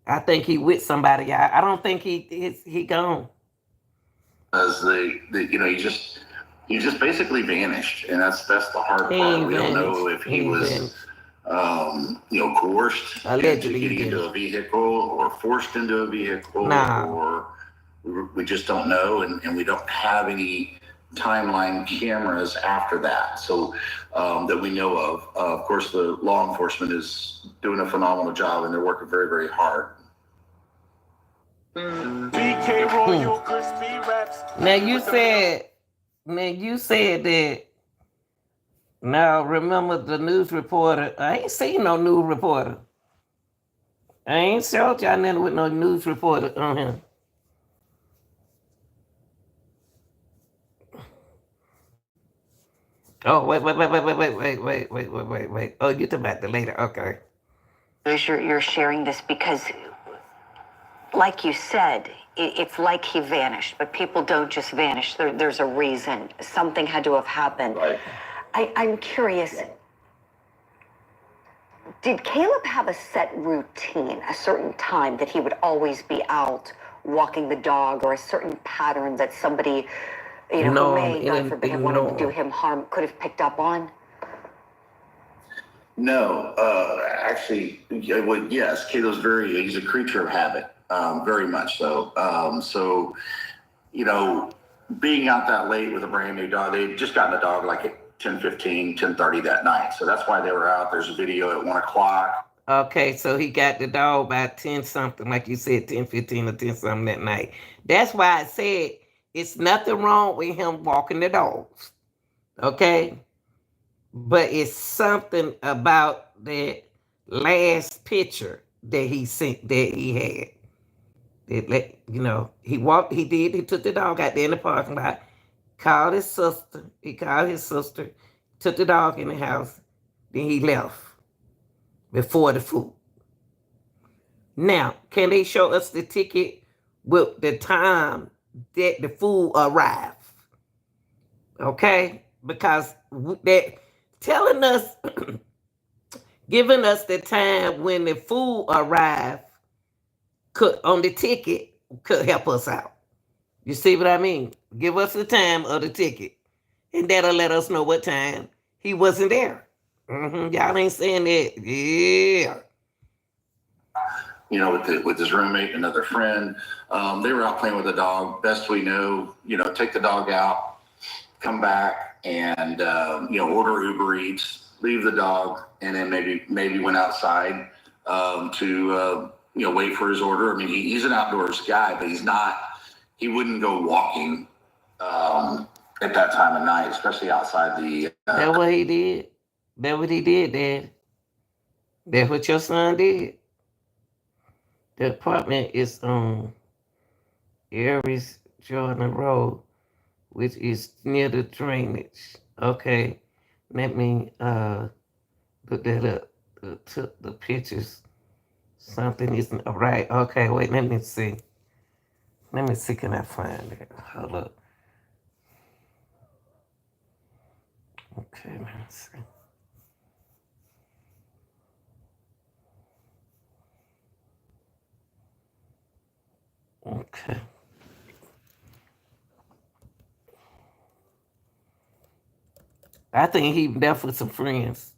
I think he with somebody. I don't think he gone. As he just basically vanished, and that's the hard part. We don't know if he was coerced allegedly into getting into a vehicle or forced into a vehicle, or we just don't know, and we don't have any timeline cameras after that, so that we know of. Of course, the law enforcement is doing a phenomenal job, and they're working very, very hard. BK Royal Crispy Raps. Now you said that. Now remember the news reporter. I ain't seen no news reporter. I ain't showed y'all nothing with no news reporter on him. Oh wait. Oh, you talking about the later? Okay. You're sharing this because, like you said, it's like he vanished, but people don't just vanish. There's a reason. Something had to have happened. Right. I'm curious, did Caleb have a set routine, a certain time that he would always be out walking the dog or a certain pattern that somebody, No, who may, God forbid, have wanted to do no. him harm could have picked up on? No, actually, yes, Kato's he's a creature of habit, very much so. So, being out that late with a brand new dog, they just gotten a dog like at 10:30 that night. So that's why they were out. There's a video at 1 o'clock. Okay, so he got the dog by 10 something, like you said, 10:15 or 10 something that night. That's why I said it's nothing wrong with him walking the dogs. Okay? But it's something about that last picture that he sent that he had. He took the dog out there in the parking lot, called his sister, took the dog in the house, then he left before the food. Now, can they show us the ticket with the time that the food arrived? Okay? Because that telling us, giving us the time when the food arrived on the ticket could help us out. You see what I mean? Give us the time of the ticket, and that'll let us know what time he wasn't there. Y'all ain't saying that. Yeah. With his roommate, another friend, they were out playing with the dog. Best we know, take the dog out, come back, and order Uber Eats, leave the dog, and then maybe went outside to wait for his order. I mean, he's an outdoors guy, but he wouldn't go walking at that time of night, especially outside the. That's what he did. That's what he did, Dad. That's what your son did. The apartment is on Aries Jordan Road, which is near the drainage. Okay, let me put that up. Took the pictures. Something isn't right. Okay, wait, let me see. Can I find it? Hold up. Okay, let me see. Okay. I think he left with some friends.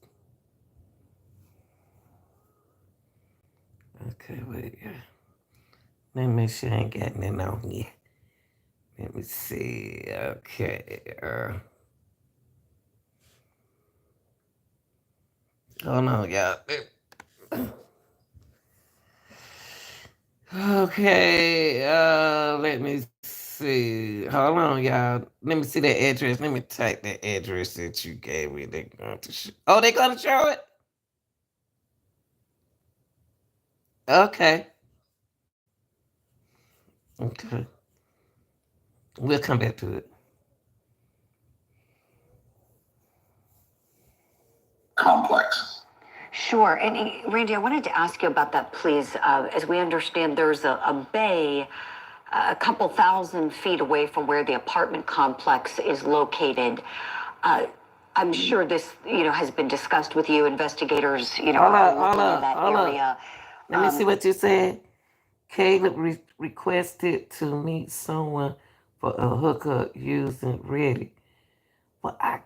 Okay, wait. Let me make sure I ain't got nothing on here. Let me see. Okay. Hold on, y'all. Okay. Let me see. Hold on, y'all. Let me see the address. Let me type the address that you gave me. They're going to show. Oh, they're going to show it? Okay. Okay. We'll come back to it. Complex. Sure. And Randy, I wanted to ask you about that, please. As we understand, there's a bay a couple thousand feet away from where the apartment complex is located. I'm sure this, has been discussed with you, investigators, Hold are up, looking in that area. Let me see what you said. Caleb requested to meet someone for a hookup using Reddit. Well, I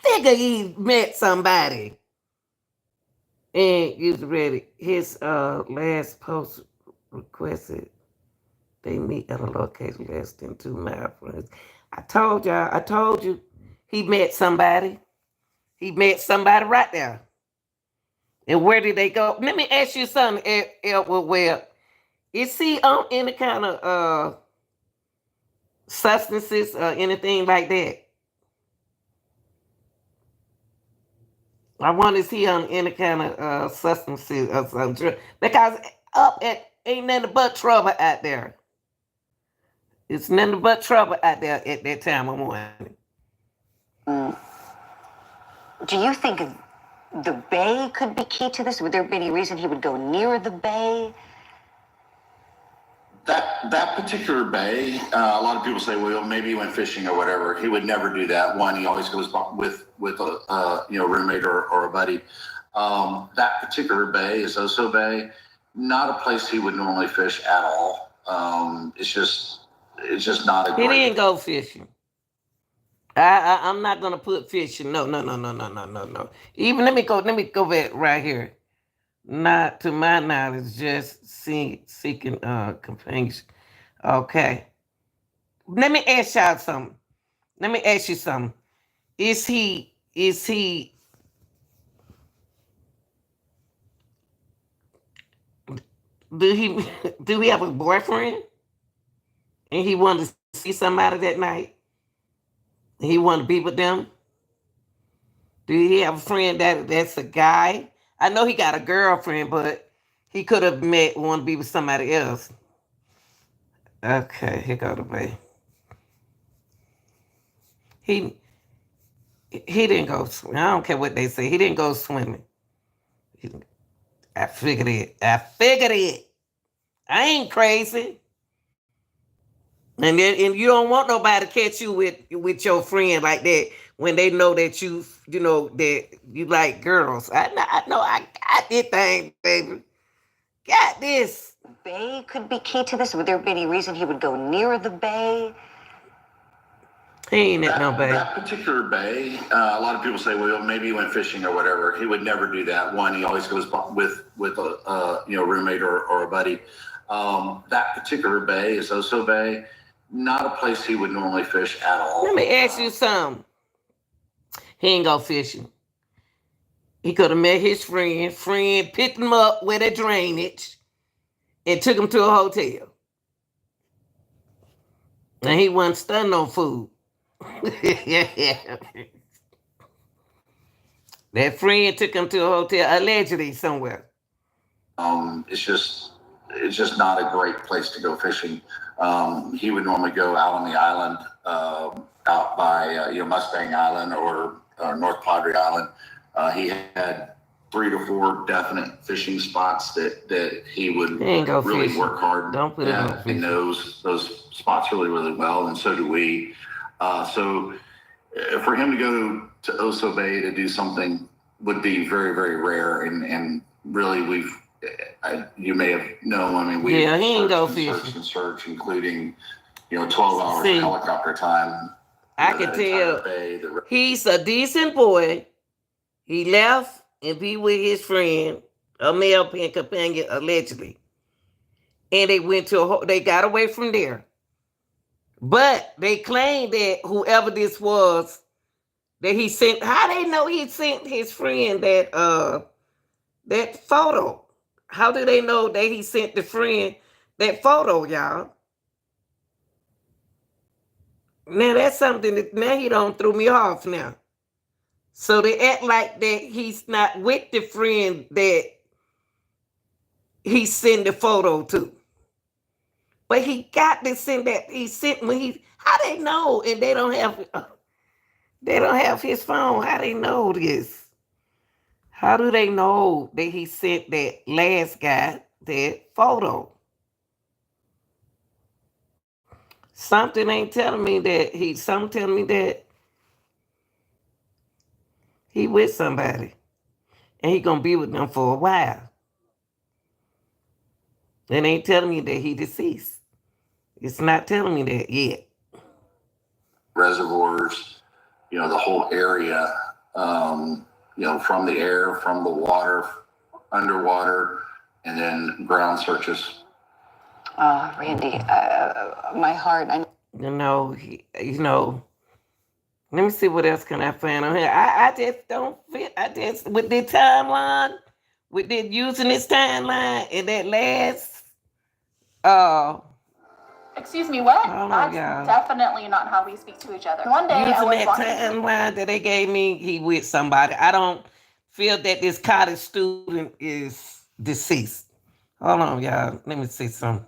figure he met somebody and used Reddit. His last post requested they meet at a location less than 2 miles from his. I told you, he met somebody. He met somebody right there. And where did they go? Let me ask you something, Edward Webb. Is he on any kind of substances or anything like that? I wonder is he on any kind of substances or something? Because ain't nothing but trouble out there. It's nothing but trouble out there at that time of morning. Do you think the bay could be key to this? Would there be any reason he would go near the bay? That particular bay, a lot of people say, well, maybe he went fishing or whatever. He would never do that. One, he always goes with a roommate or a buddy. That particular bay is Oso Bay, not a place he would normally fish at all. It's just not a He great. didn't go fishing. I'm not gonna put fishing. No. Even let me go back right here. Not to my knowledge, just seeking companionship. Okay. Let me ask y'all something. Let me ask you something. Is he do he do he have a boyfriend? And he wanted to see somebody that night? He wanted to be with them? Do he have a friend that's a guy? I know he got a girlfriend, but he could have want to be with somebody else. Okay, here go the way. He didn't go swimming. I don't care what they say. He didn't go swimming. I figured it. I ain't crazy. And you don't want nobody to catch you with your friend like that when they know that you know that you like girls. I know I got this thing, baby. Got this. Bay could be key to this. Would there be any reason he would go near the bay? He ain't at no bay. That particular bay, a lot of people say, well, maybe he went fishing or whatever. He would never do that. One, he always goes with a roommate or a buddy. That particular bay is Oso Bay, not a place he would normally fish at all. Let me ask you something. He ain't go fishing. He could have met his friend. Friend picked him up with a drainage and took him to a hotel. And he wasn't stunned on food. That friend took him to a hotel, allegedly somewhere. It's just not a great place to go fishing. He would normally go out on the island, out by Mustang Island or North Padre Island. He had 3 to 4 definite fishing spots that he would really fishing. work hard. Don't put it on. He knows those spots really well, and so do we. So for him to go to Oso Bay to do something would be very, very rare, and really you may have known. I mean, he ain't go fishing. Search, including 12 hours of helicopter time. I can tell he's a decent boy. He left and be with his friend, a male companion, allegedly, and they went to they got away from there. But they claim that whoever this was, that he sent. How they know he sent his friend that photo? How do they know that he sent the friend that photo, y'all? Now that's something that now he don't threw me off now. So they act like that he's not with the friend that he sent the photo to. But he got to send that he sent when he. How they know? And they don't have his phone. How they know this? How do they know that he sent that last guy that photo? Something ain't telling me that something telling me that he with somebody. And he gonna be with them for a while. It ain't telling me that he deceased. It's not telling me that yet. Reservoirs, the whole area, from the air, from the water, underwater, and then ground searches. Randy, my heart. Let me see what else can I find on here. I just don't fit. I just with the timeline, with the using this timeline and that last. Excuse me, what? That's definitely not how we speak to each other. One day using I was that walking. timeline that they gave me, he with somebody. I don't feel that this college student is deceased. Hold on, y'all. Let me see something.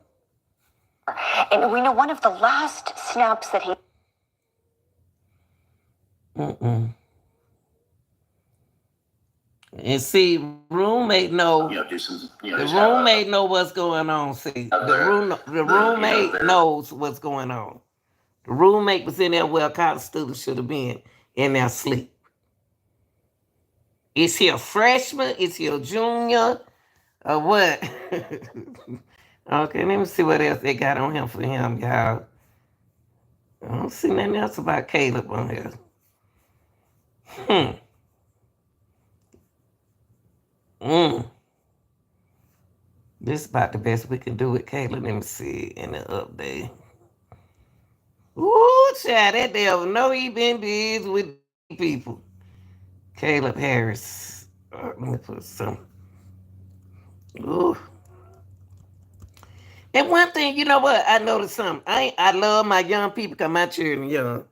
And we know one of the last snaps that he. And see, roommate know. The roommate know what's going on. See, the roommate knows what's going on. The roommate was in there where a college student should have been in their sleep. Is he a freshman? Is he a junior? Or what? Okay, let me see what else they got on him for him, y'all. I don't see nothing else about Caleb on here. Hmm. This is about the best we can do with Caleb. Let me see in the update. Ooh, child, that devil know he been busy with people. Caleb Harris. Let me put some. Ooh. And one thing, you know what? I noticed something. I love my young people because my children young.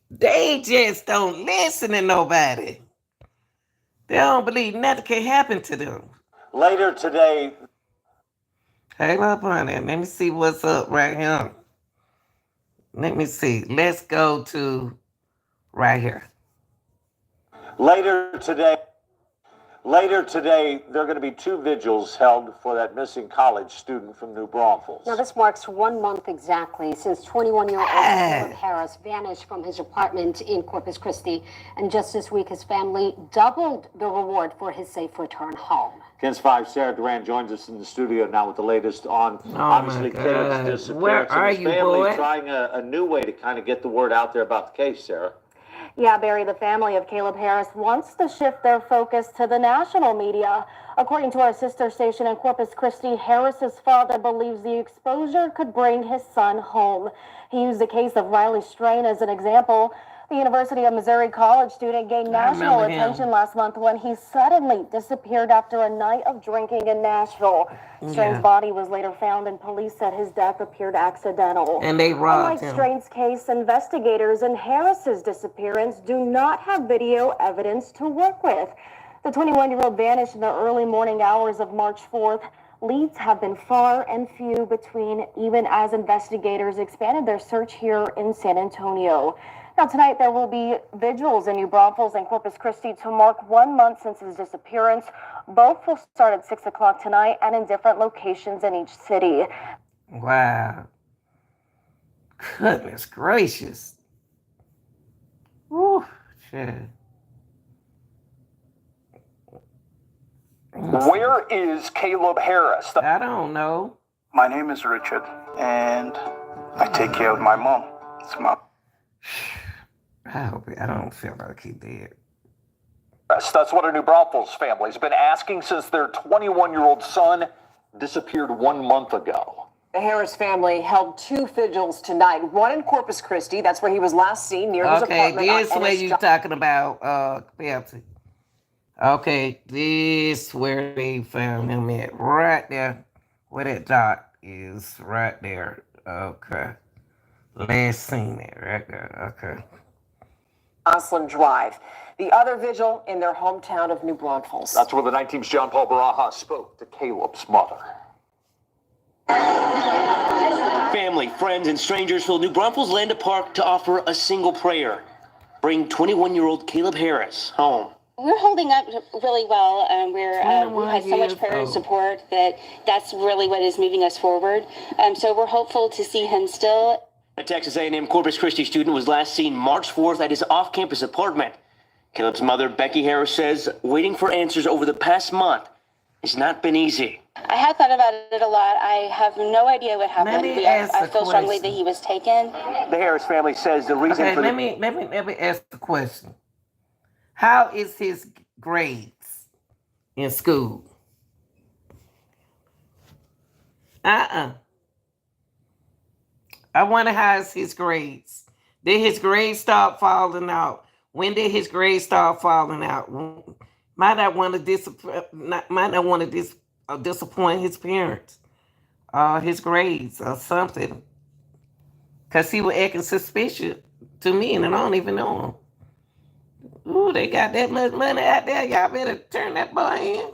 They just don't listen to nobody. They don't believe nothing can happen to them. Later today, Hang up on it. Let me see what's up right here. Let me see. Let's go to right here. later today, Later today, there are going to be 2 vigils held for that missing college student from New Braunfels. Now, this marks 1 month exactly since 21-year-old Caleb Harris vanished from his apartment in Corpus Christi. And just this week, his family doubled the reward for his safe return home. KENS 5 Sarah Duran joins us in the studio now with the latest on obviously Caleb's disappearance. Where are and his you, family boy? trying a new way to kind of get the word out there about the case, Sarah. Yeah, Barry, the family of Caleb Harris wants to shift their focus to the national media. According to our sister station in Corpus Christi, Harris's father believes the exposure could bring his son home. He used the case of Riley Strain as an example. The University of Missouri college student gained national attention last month when he suddenly disappeared after a night of drinking in Nashville. Strain's body was later found, and police said his death appeared accidental. And they robbed Unlike him. Strain's case, investigators in Harris's disappearance do not have video evidence to work with. The 21-year-old vanished in the early morning hours of March 4th. Leads have been far and few between, even as investigators expanded their search here in San Antonio. Now, tonight there will be vigils in New Braunfels and Corpus Christi to mark 1 month since his disappearance. Both will start at 6 o'clock tonight and in different locations in each city. Wow. Goodness gracious. Woo, shit. Where is Caleb Harris? I don't know. My name is Richard, and I take care of my mom. It's my. I don't feel like he did. That's what a New Braunfels family's been asking since their 21-year-old son disappeared 1 month ago. The Harris family held 2 vigils tonight. One in Corpus Christi, that's where he was last seen near his apartment. Okay, this where you talking about Pepsi. Okay, this where they found him at. Right there. Where that dot is. Right there. Okay. Last seen it. Right there. Okay. Jocelyn Drive. The other vigil in their hometown of New Braunfels. That's where the night team's John Paul Baraja spoke to Caleb's mother. Family, friends, and strangers fill New Braunfels Land Park to offer a single prayer. Bring 21-year-old Caleb Harris home. We're holding up really well. We've had so much prayer and support that's really what is moving us forward. So we're hopeful to see him still. A Texas A&M Corpus Christi student was last seen March 4th at his off-campus apartment. Caleb's mother, Becky Harris, says waiting for answers over the past month has not been easy. I have thought about it a lot. I have no idea what happened. I feel strongly that he was taken. The Harris family says the reason for let me ask the question. How is his grades in school? I wonder how is his grades. Did his grades start falling out? When did his grades start falling out? Might not want to disappoint his parents, his grades or something, because he was acting suspicious to me, and I don't even know him. Ooh, they got that much money out there. Y'all better turn that boy in.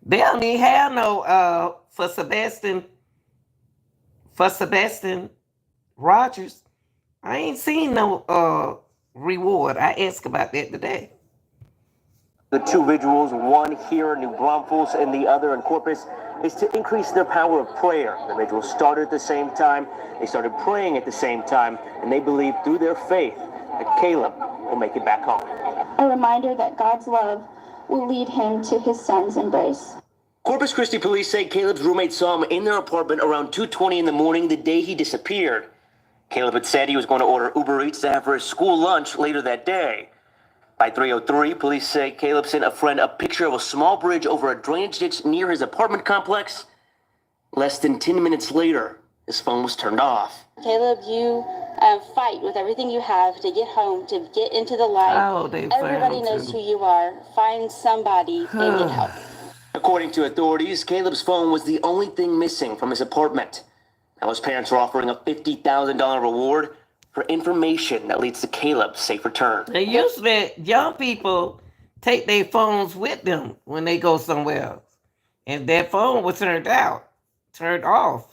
They don't even have no for Sebastian Rogers. I ain't seen no reward. I asked about that today. The 2 vigils, one here in New Braunfels and the other in Corpus, is to increase their power of prayer. The vigils started at the same time. They started praying at the same time, and they believe through their faith that Caleb will make it back home. A reminder that God's love will lead him to his son's embrace. Corpus Christi police say Caleb's roommate saw him in their apartment around 2:20 in the morning the day he disappeared. Caleb had said he was going to order Uber Eats to have for his school lunch later that day. By 3:03, police say Caleb sent a friend a picture of a small bridge over a drainage ditch near his apartment complex. Less than 10 minutes later, his phone was turned off. Caleb, you fight with everything you have to get home, to get into the light. Everybody knows who you are. Find somebody and get help. According to authorities, Caleb's phone was the only thing missing from his apartment. Now his parents are offering a $50,000 reward for information that leads to Caleb's safe return. They usually, young people take their phones with them when they go somewhere else. And their phone was turned off,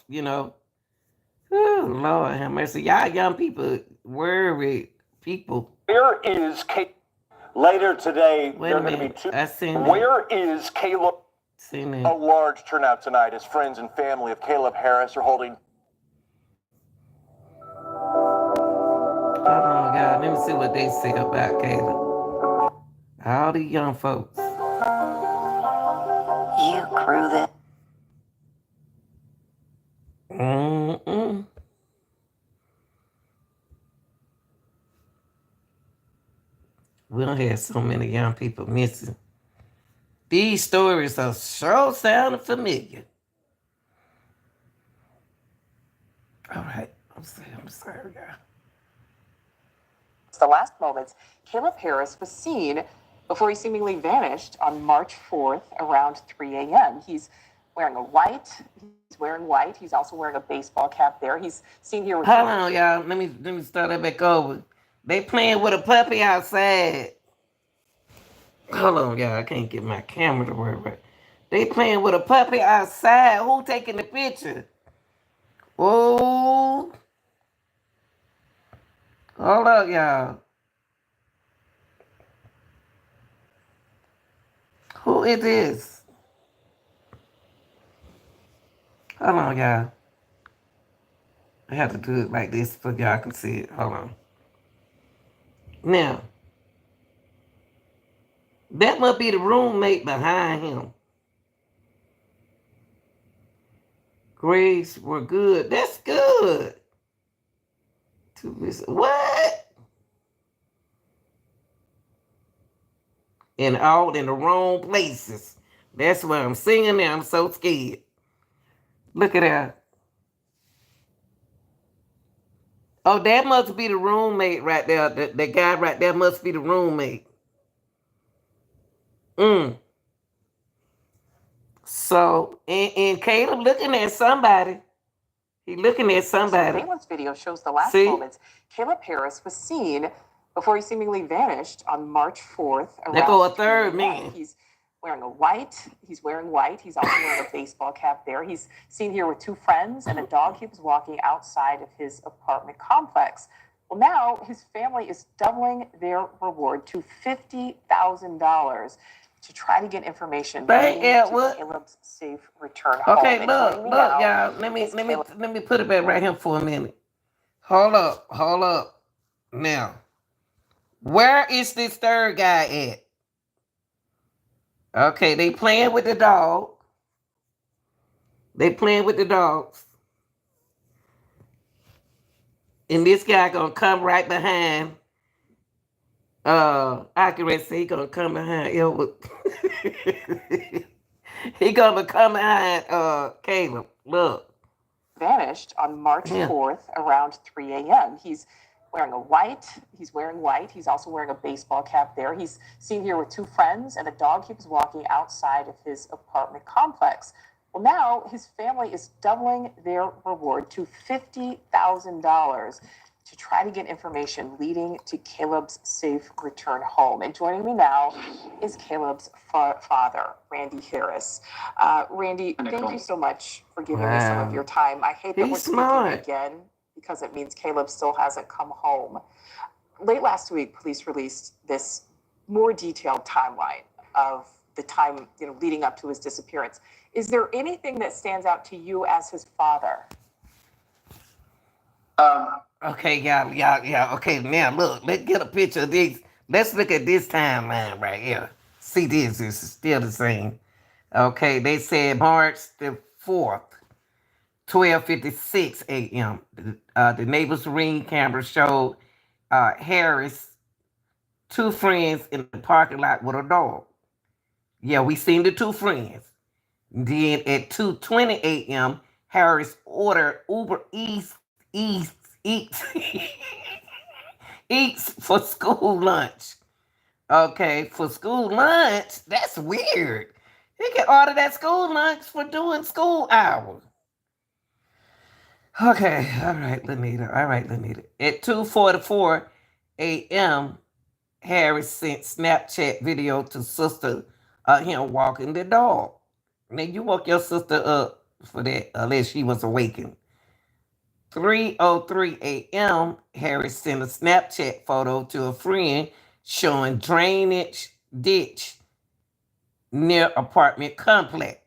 you know. Oh, Lord have mercy. Y'all young people, worried people. Where is Caleb? Later today, there are going to be two. Where is Caleb? A large turnout tonight as friends and family of Caleb Harris are holding. Hold on, God. Let me see what they say about Caleb. All the young folks. You crew that. We don't have so many young people missing. These stories are so sounding familiar. All right. I'm sorry, God. It's the last moments. Caleb Harris was seen before he seemingly vanished on March 4th around 3 a.m. He's wearing white. He's also wearing a baseball cap there. He's seen here with... Hold on, y'all. Let me start that back over. They playing with a puppy outside. Hold on, y'all. I can't get my camera to work right. They playing with a puppy outside. Who taking the picture? Oh. Hold up, y'all. Who is this? Hold on, y'all. I have to do it like this so y'all can see it. Hold on. Now, that must be the roommate behind him. Grades were good. That's good. What? And all in the wrong places. That's why I'm singing now. I'm so scared. Look at that. Oh, that must be the roommate right there. The guy right there must be the roommate. So, and Caleb looking at somebody. He looking at somebody. Surveillance video shows the last moments. Caleb Harris was seen before he seemingly vanished on March 4th. There go a third man. He's wearing white. He's also wearing a baseball cap there. He's seen here with two friends and a dog he was walking outside of his apartment complex. Well, now his family is doubling their reward to $50,000 to try to get information to Caleb's safe return home. Okay, look, y'all. Let me put it back right here for a minute. Hold up. Now, where is this third guy at? Okay, they playing with the dog. They playing with the dogs. And this guy gonna come right behind. I can say he gonna come behind. He gonna come behind Caleb. Look. Vanished on March 4th around 3 a.m. He's wearing white. He's also wearing a baseball cap there. He's seen here with two friends and a dog he was walking outside of his apartment complex. Well, now his family is doubling their reward to $50,000 to try to get information leading to Caleb's safe return home. And joining me now is Caleb's father, Randy Harris. Randy, thank you so much for giving me some of your time. I hate that we're speaking again because it means Caleb still hasn't come home. Late last week, police released this more detailed timeline of the time, leading up to his disappearance. Is there anything that stands out to you as his father? Okay, y'all. Okay, now look, let's get a picture of this. Let's look at this timeline right here. See, this is still the same. Okay, they said March the 4th, 12:56 a.m. The neighbor's ring camera showed Harris, two friends in the parking lot with a dog. Yeah, we seen the two friends. Then at 2:20 a.m., Harris ordered Uber Eats eats for school lunch. Okay, for school lunch? That's weird. He can order that school lunch for doing school hours. Okay, all right, Lanita. At 2:44 a.m., Harris sent Snapchat video to sister him walking the dog. Now, you woke your sister up for that, unless she was awakened. 3:03 a.m., Harris sent a Snapchat photo to a friend showing drainage ditch near apartment complex.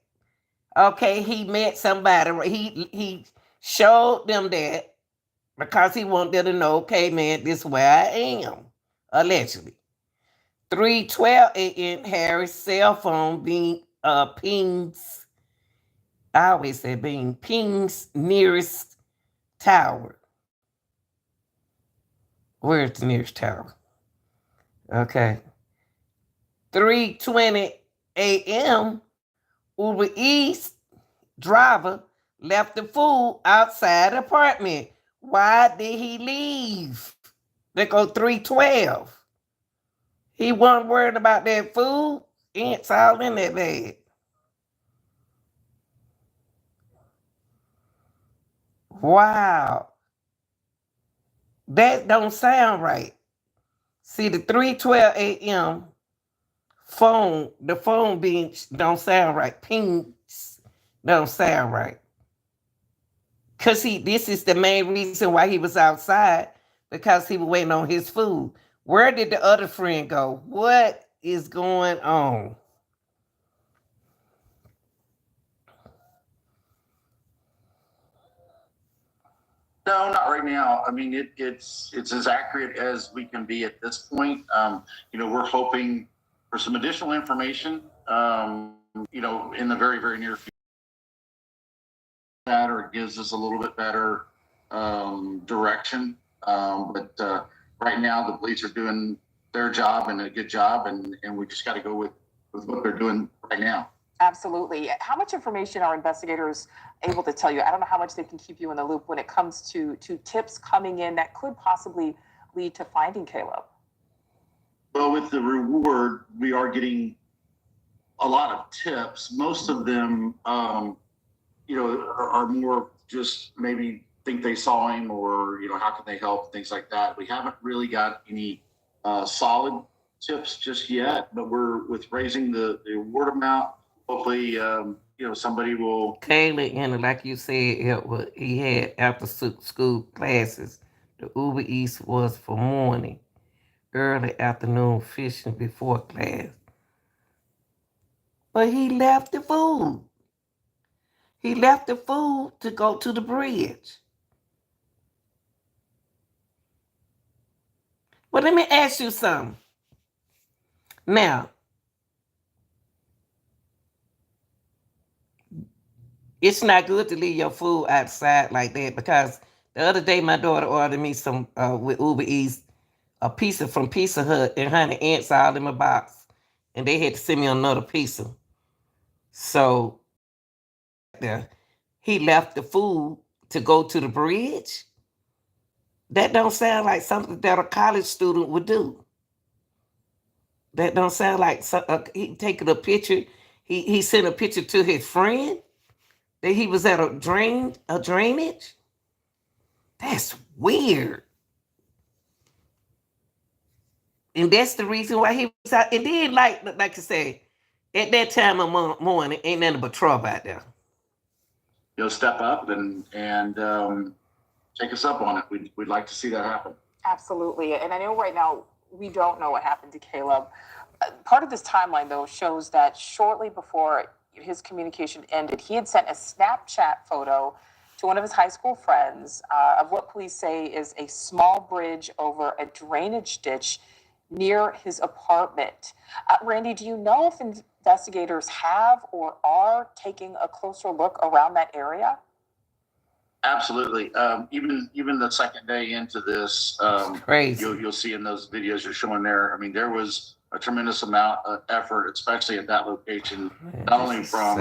Okay, he met somebody. He showed them that because he wanted them to know, okay, man, this is where I am, allegedly. 3:12 a.m., Harris' cell phone pings. I always say pings nearest tower. Where's the nearest tower? Okay. 3:20 a.m., Uber Eats driver left the food outside the apartment. Why did he leave? They go 3:12. He wasn't worried about that food. Ants all in that bag. Wow. That don't sound right. See, the 3:12 a.m. the phone being don't sound right. Pings don't sound right. Because this is the main reason why he was outside, because he was waiting on his food. Where did the other friend go? What is going on? No, not right now. I mean, it's as accurate as we can be at this point. We're hoping for some additional information, in the very, very near future. That, or it gives us a little bit better direction. But right now, the police are doing their job and a good job, and we just got to go with what they're doing right now. Absolutely. How much information are investigators able to tell you? I don't know how much they can keep you in the loop when it comes to tips coming in that could possibly lead to finding Caleb. Well, with the reward, we are getting a lot of tips. Most of them, are more just maybe think they saw him, or, how can they help, things like that. We haven't really got any solid tips just yet, but we're with raising the reward amount. Hopefully, somebody will. Caleb, and like you said, he had after school classes. The Uber Eats was for morning, early afternoon fishing before class. But he left the food. He left the food to go to the bridge. But let me ask you something. Now, it's not good to leave your food outside like that, because the other day my daughter ordered me some with Uber Eats, a pizza from Pizza Hut, and honey, ants all in my box, and they had to send me another pizza. So he left the food to go to the bridge. That don't sound like something that a college student would do. That don't sound like he taking a picture. He sent a picture to his friend that he was at a drainage. That's weird. And that's the reason why he was out. And then, like I say, at that time of morning, ain't nothing but trouble out there. Step up and take us up on it. We'd like to see that happen. Absolutely. And I know right now we don't know what happened to Caleb. Part of this timeline, though, shows that shortly before his communication ended, he had sent a Snapchat photo to one of his high school friends of what police say is a small bridge over a drainage ditch near his apartment. Randy, do you know if investigators have or are taking a closer look around that area? Absolutely. Even the second day into this, Crazy. You'll see in those videos you're showing there. I mean, there was a tremendous amount of effort, especially at that location, not only from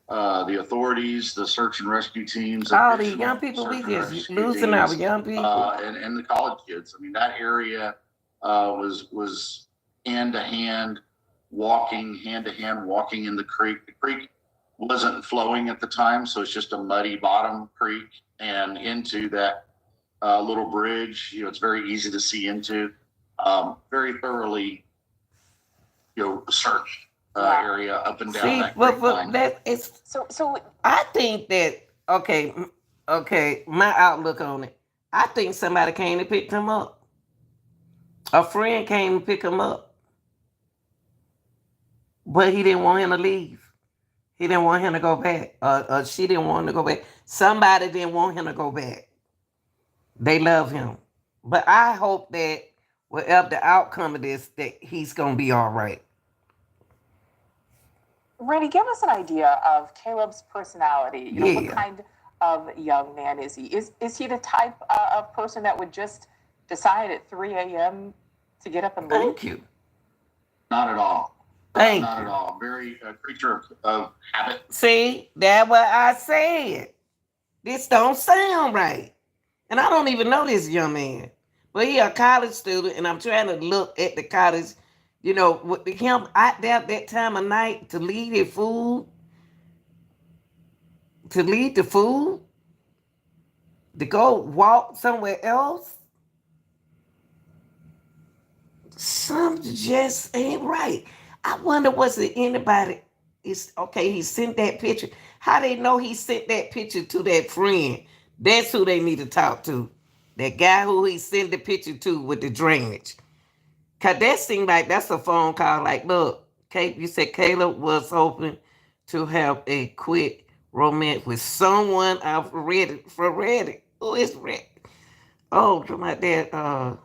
the authorities, the search and rescue teams, all the young people, we just losing our young people, and the college kids. I mean, that area was hand to hand walking in the creek. The creek wasn't flowing at the time, so it's just a muddy bottom creek, and into that little bridge, you know, it's very easy to see into. Very thoroughly, you know, searched area up and down that creek line. That is so. I think that okay. My outlook on it, I think somebody came and picked him up. A friend came and picked him up, but he didn't want him to leave. He didn't want him to go back. She didn't want him to go back. Somebody didn't want him to go back. They love him. But I hope that whatever the outcome of this, that he's going to be all right. Randy, give us an idea of Caleb's personality. You know, what kind of young man is he? Is he the type of person that would just decide at 3 a.m. to get up and leave? Thank you. Not at all. Not at all. Very creature of habit. See, that's what I said. This don't sound right. And I don't even know this young man. But he a college student, and I'm trying to look at the college, you know, with him out there at that time of night to lead his food. To lead the food. To go walk somewhere else. Something just ain't right. I wonder, was it anybody? It's okay. He sent that picture. How they know he sent that picture to that friend? That's who they need to talk to. That guy who he sent the picture to with the drainage. Cause that seemed like that's a phone call. Like, look, Kate, you said Caleb was hoping to have a quick romance with someone off Reddit. Who is Reddit? Oh, from my dad.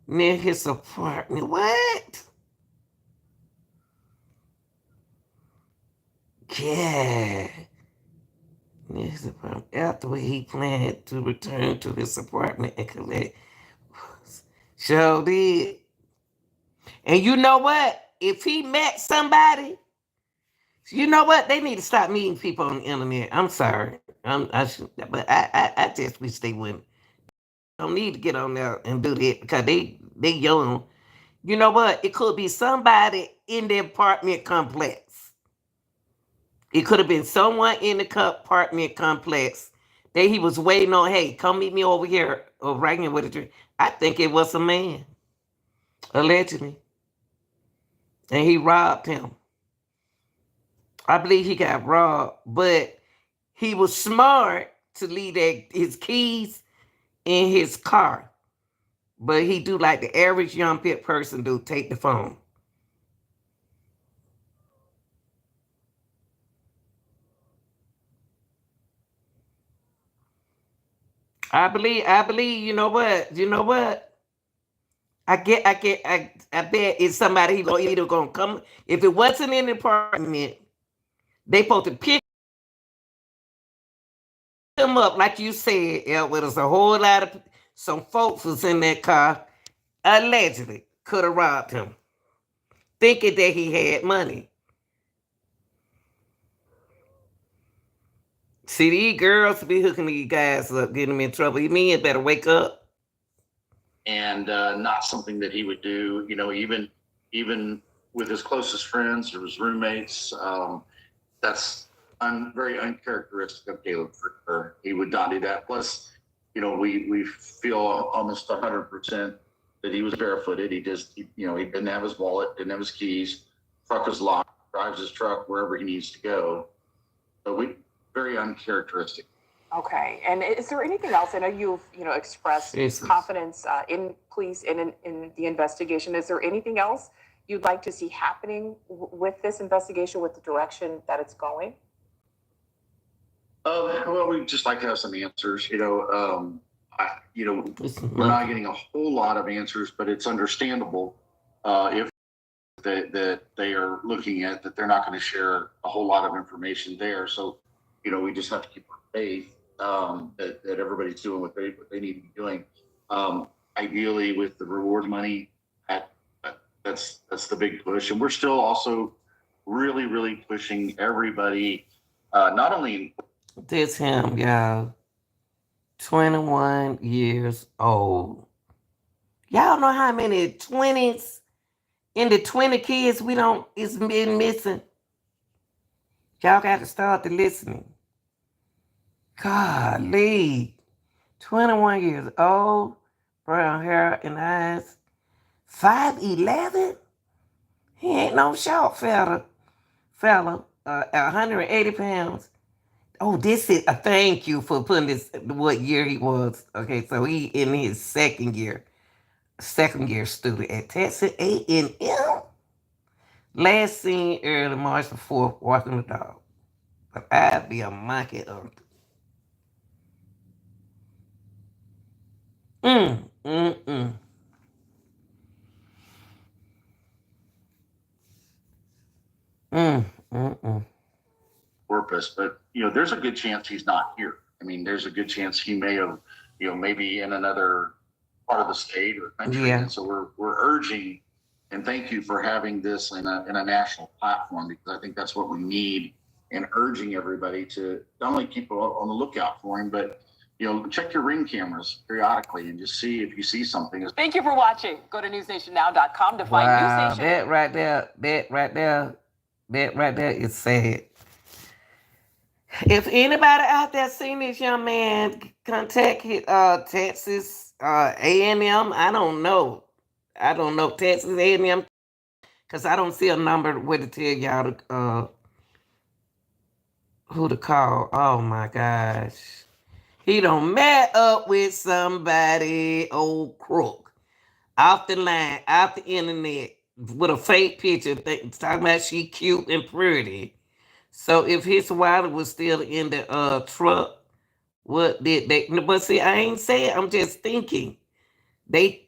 Near his apartment. What? Yeah. Near his apartment. After he planned to return to his apartment and collect. Sure did. And you know what? If he met somebody, you know what? They need to stop meeting people on the internet. I'm sorry. But I just wish they wouldn't. Don't need to get on there and do that because they young. You know what? It could be somebody in the apartment complex. It could have been someone in the apartment complex that he was waiting on. Hey, come meet me over here or right here with a drink. I think it was a man, allegedly, and he robbed him. I believe he got robbed, but he was smart to leave his keys in his car, but he do like the average young pit person do, take the phone. I believe, you know what? I bet it's somebody he either gonna come. If it wasn't in the apartment, they supposed to pick him up, like you said, with us a whole lot of some folks was in that car, allegedly could have robbed him, thinking that he had money. See, these girls be hooking these guys up, getting them in trouble. You mean better wake up? And not something that he would do, you know, even with his closest friends or his roommates. That's very uncharacteristic of Caleb for sure. He would not do that. Plus, you know, we feel almost 100% that he was barefooted. He didn't have his wallet, didn't have his keys. Truck was locked. Drives his truck wherever he needs to go. So very uncharacteristic. Okay. And is there anything else? I know you've expressed confidence in police and in the investigation. Is there anything else you'd like to see happening with this investigation, with the direction that it's going? Well, we'd just like to have some answers. We're not getting a whole lot of answers, but it's understandable if that they are looking at, that they're not going to share a whole lot of information there. So, we just have to keep our faith that everybody's doing what they need to be doing. Ideally, with the reward money, that's the big push, and we're still also really, really pushing everybody. Not only this him, y'all, 21 years old. Y'all know how many 20s in the 20 kids it's been missing. Y'all got to start to listening. Golly, 21 years old, brown hair and eyes, 5'11". He ain't no short fella, 180 pounds. Oh, this is a thank you for putting this, what year he was. Okay, so he in his second year student at Texas A&M. Last seen early March the 4th, walking the dog. But I'd be a monkey uncle. Purpose, but there's a good chance he's not here. I mean, there's a good chance he may have, maybe in another part of the state or country. Yeah. And so we're urging, and thank you for having this in a national platform, because I think that's what we need, and urging everybody to not only keep on the lookout for him, but check your Ring cameras periodically and just see if you see something. Thank you for watching. Go to newsnationnow.com to find News Nation. That right there is sad. If anybody out there seen this young man, contact his, Texas A&M. I don't know Texas A&M, because I don't see a number where to tell y'all who to call. Oh my gosh. He done met up with somebody, old crook, off the line, off the internet, with a fake picture, talking about she cute and pretty. So if his wallet was still in the truck, what did they? But see, I ain't saying. I'm just thinking.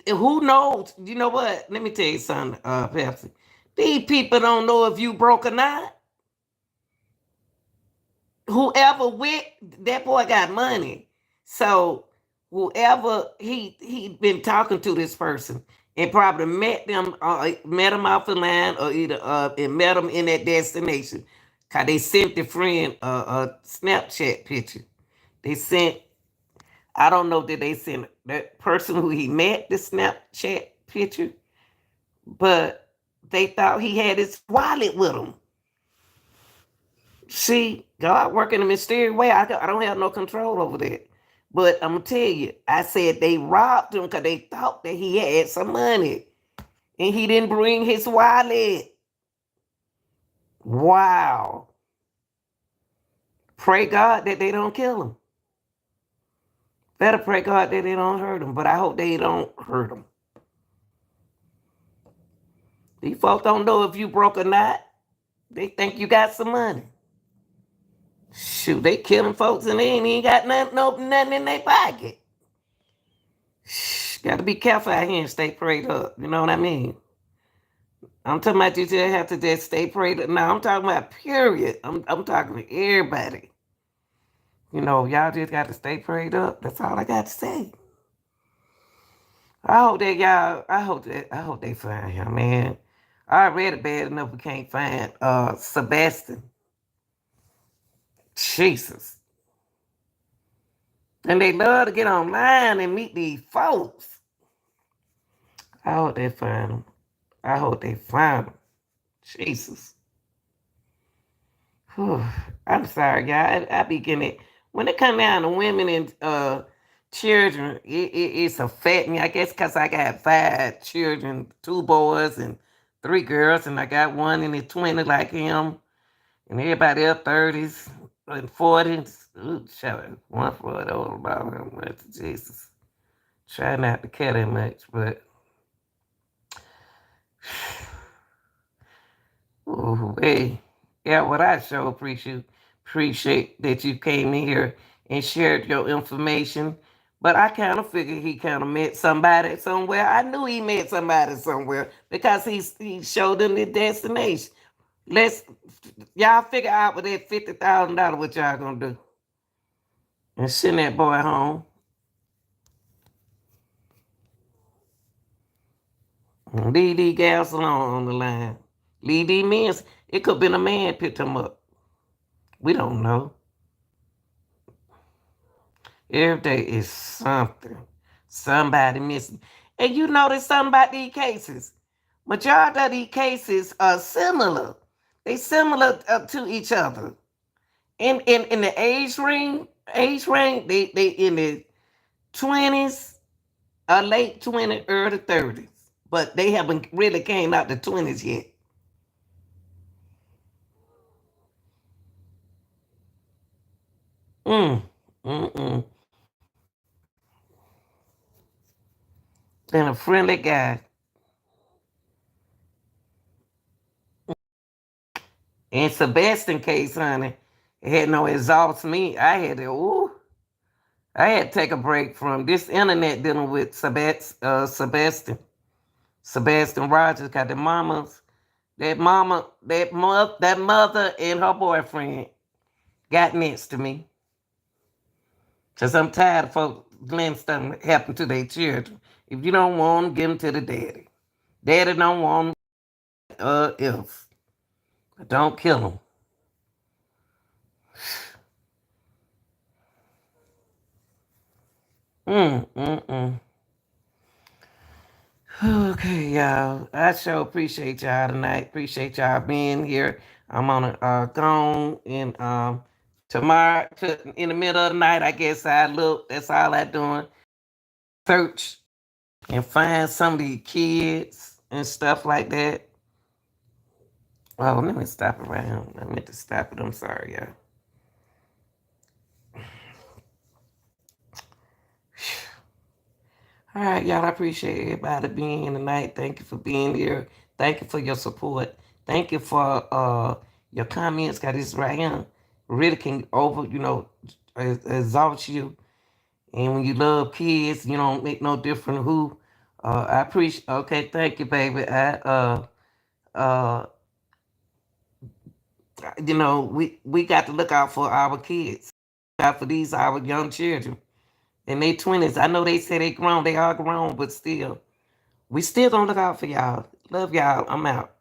Who knows? You know what? Let me tell you something, Pepsi. These people don't know if you broke or not. Whoever with that boy got money. So whoever he been talking to this person and probably met him off the line, or either and met him in that destination. Cause they sent the friend a Snapchat picture. They sent, I don't know that they sent that person who he met the Snapchat picture, but they thought he had his wallet with him. See, God working in a mysterious way. I don't have no control over that. But I'm going to tell you, I said they robbed him because they thought that he had some money. And he didn't bring his wallet. Wow. Pray God that they don't kill him. Better pray God that they don't hurt him. But I hope they don't hurt him. These folks don't know if you broke or not. They think you got some money. Shoot, they killing folks and they ain't even got nothing in their pocket. Got to be careful out here and stay prayed up. You know what I mean? I'm talking about you just have to just stay prayed up. No, I'm talking about period. I'm talking to everybody. Y'all just got to stay prayed up. That's all I got to say. I hope they find him, man. I read it bad enough we can't find Sebastian. Jesus. And they love to get online and meet these folks. I hope they find them. Jesus. Whew. I'm sorry, y'all. I be getting it. When it come down to women and children, it's affecting me. I guess because I got 5 children, 2 boys and 3 girls, and I got one in his 20s like him, and everybody else 30s. And 40s, one for it old about him. Jesus. Try not to care that much, but hey. Yeah, what I sure appreciate that you came in here and shared your information But I kind of figured he kind of met somebody somewhere. I knew he met somebody somewhere because he showed them the destination. Y'all figure out with that $50,000 what y'all gonna do. And send that boy home. Leave these gals alone on the line. Leave these men. It could have been a man picked him up. We don't know. Every day is something. Somebody missing. And you notice something about these cases. Majority of these cases are similar. They similar to each other. In the age range, they in the 20s, late 20s, early 30s. But they haven't really came out the 20s yet. And a friendly guy. In Sebastian case, honey, it had no exhaust me. I had to take a break from this internet dealing with Sebastian Rogers. Got the mamas, that mother and her boyfriend got next to me. Because I'm tired of folks letting stuff happen to their children. If you don't want them, give them to the daddy. Daddy don't want them, else. Don't kill them. Okay, y'all. I sure appreciate y'all tonight. Appreciate y'all being here. I'm on a gone and tomorrow in the middle of the night, I guess I look. That's all I doing. Search and find some of these kids and stuff like that. Oh, let me stop it right here. I meant to stop it. I'm sorry, y'all. All right, y'all. I appreciate everybody being here tonight. Thank you for being here. Thank you for your support. Thank you for your comments. Got this right here. Really can exalt you. And when you love kids, you don't make no difference who. I appreciate. Okay, thank you, baby. We got to look out for our kids. Out for our young children. In their 20s. I know they say they grown. They are grown, but still. We still gonna look out for y'all. Love y'all. I'm out.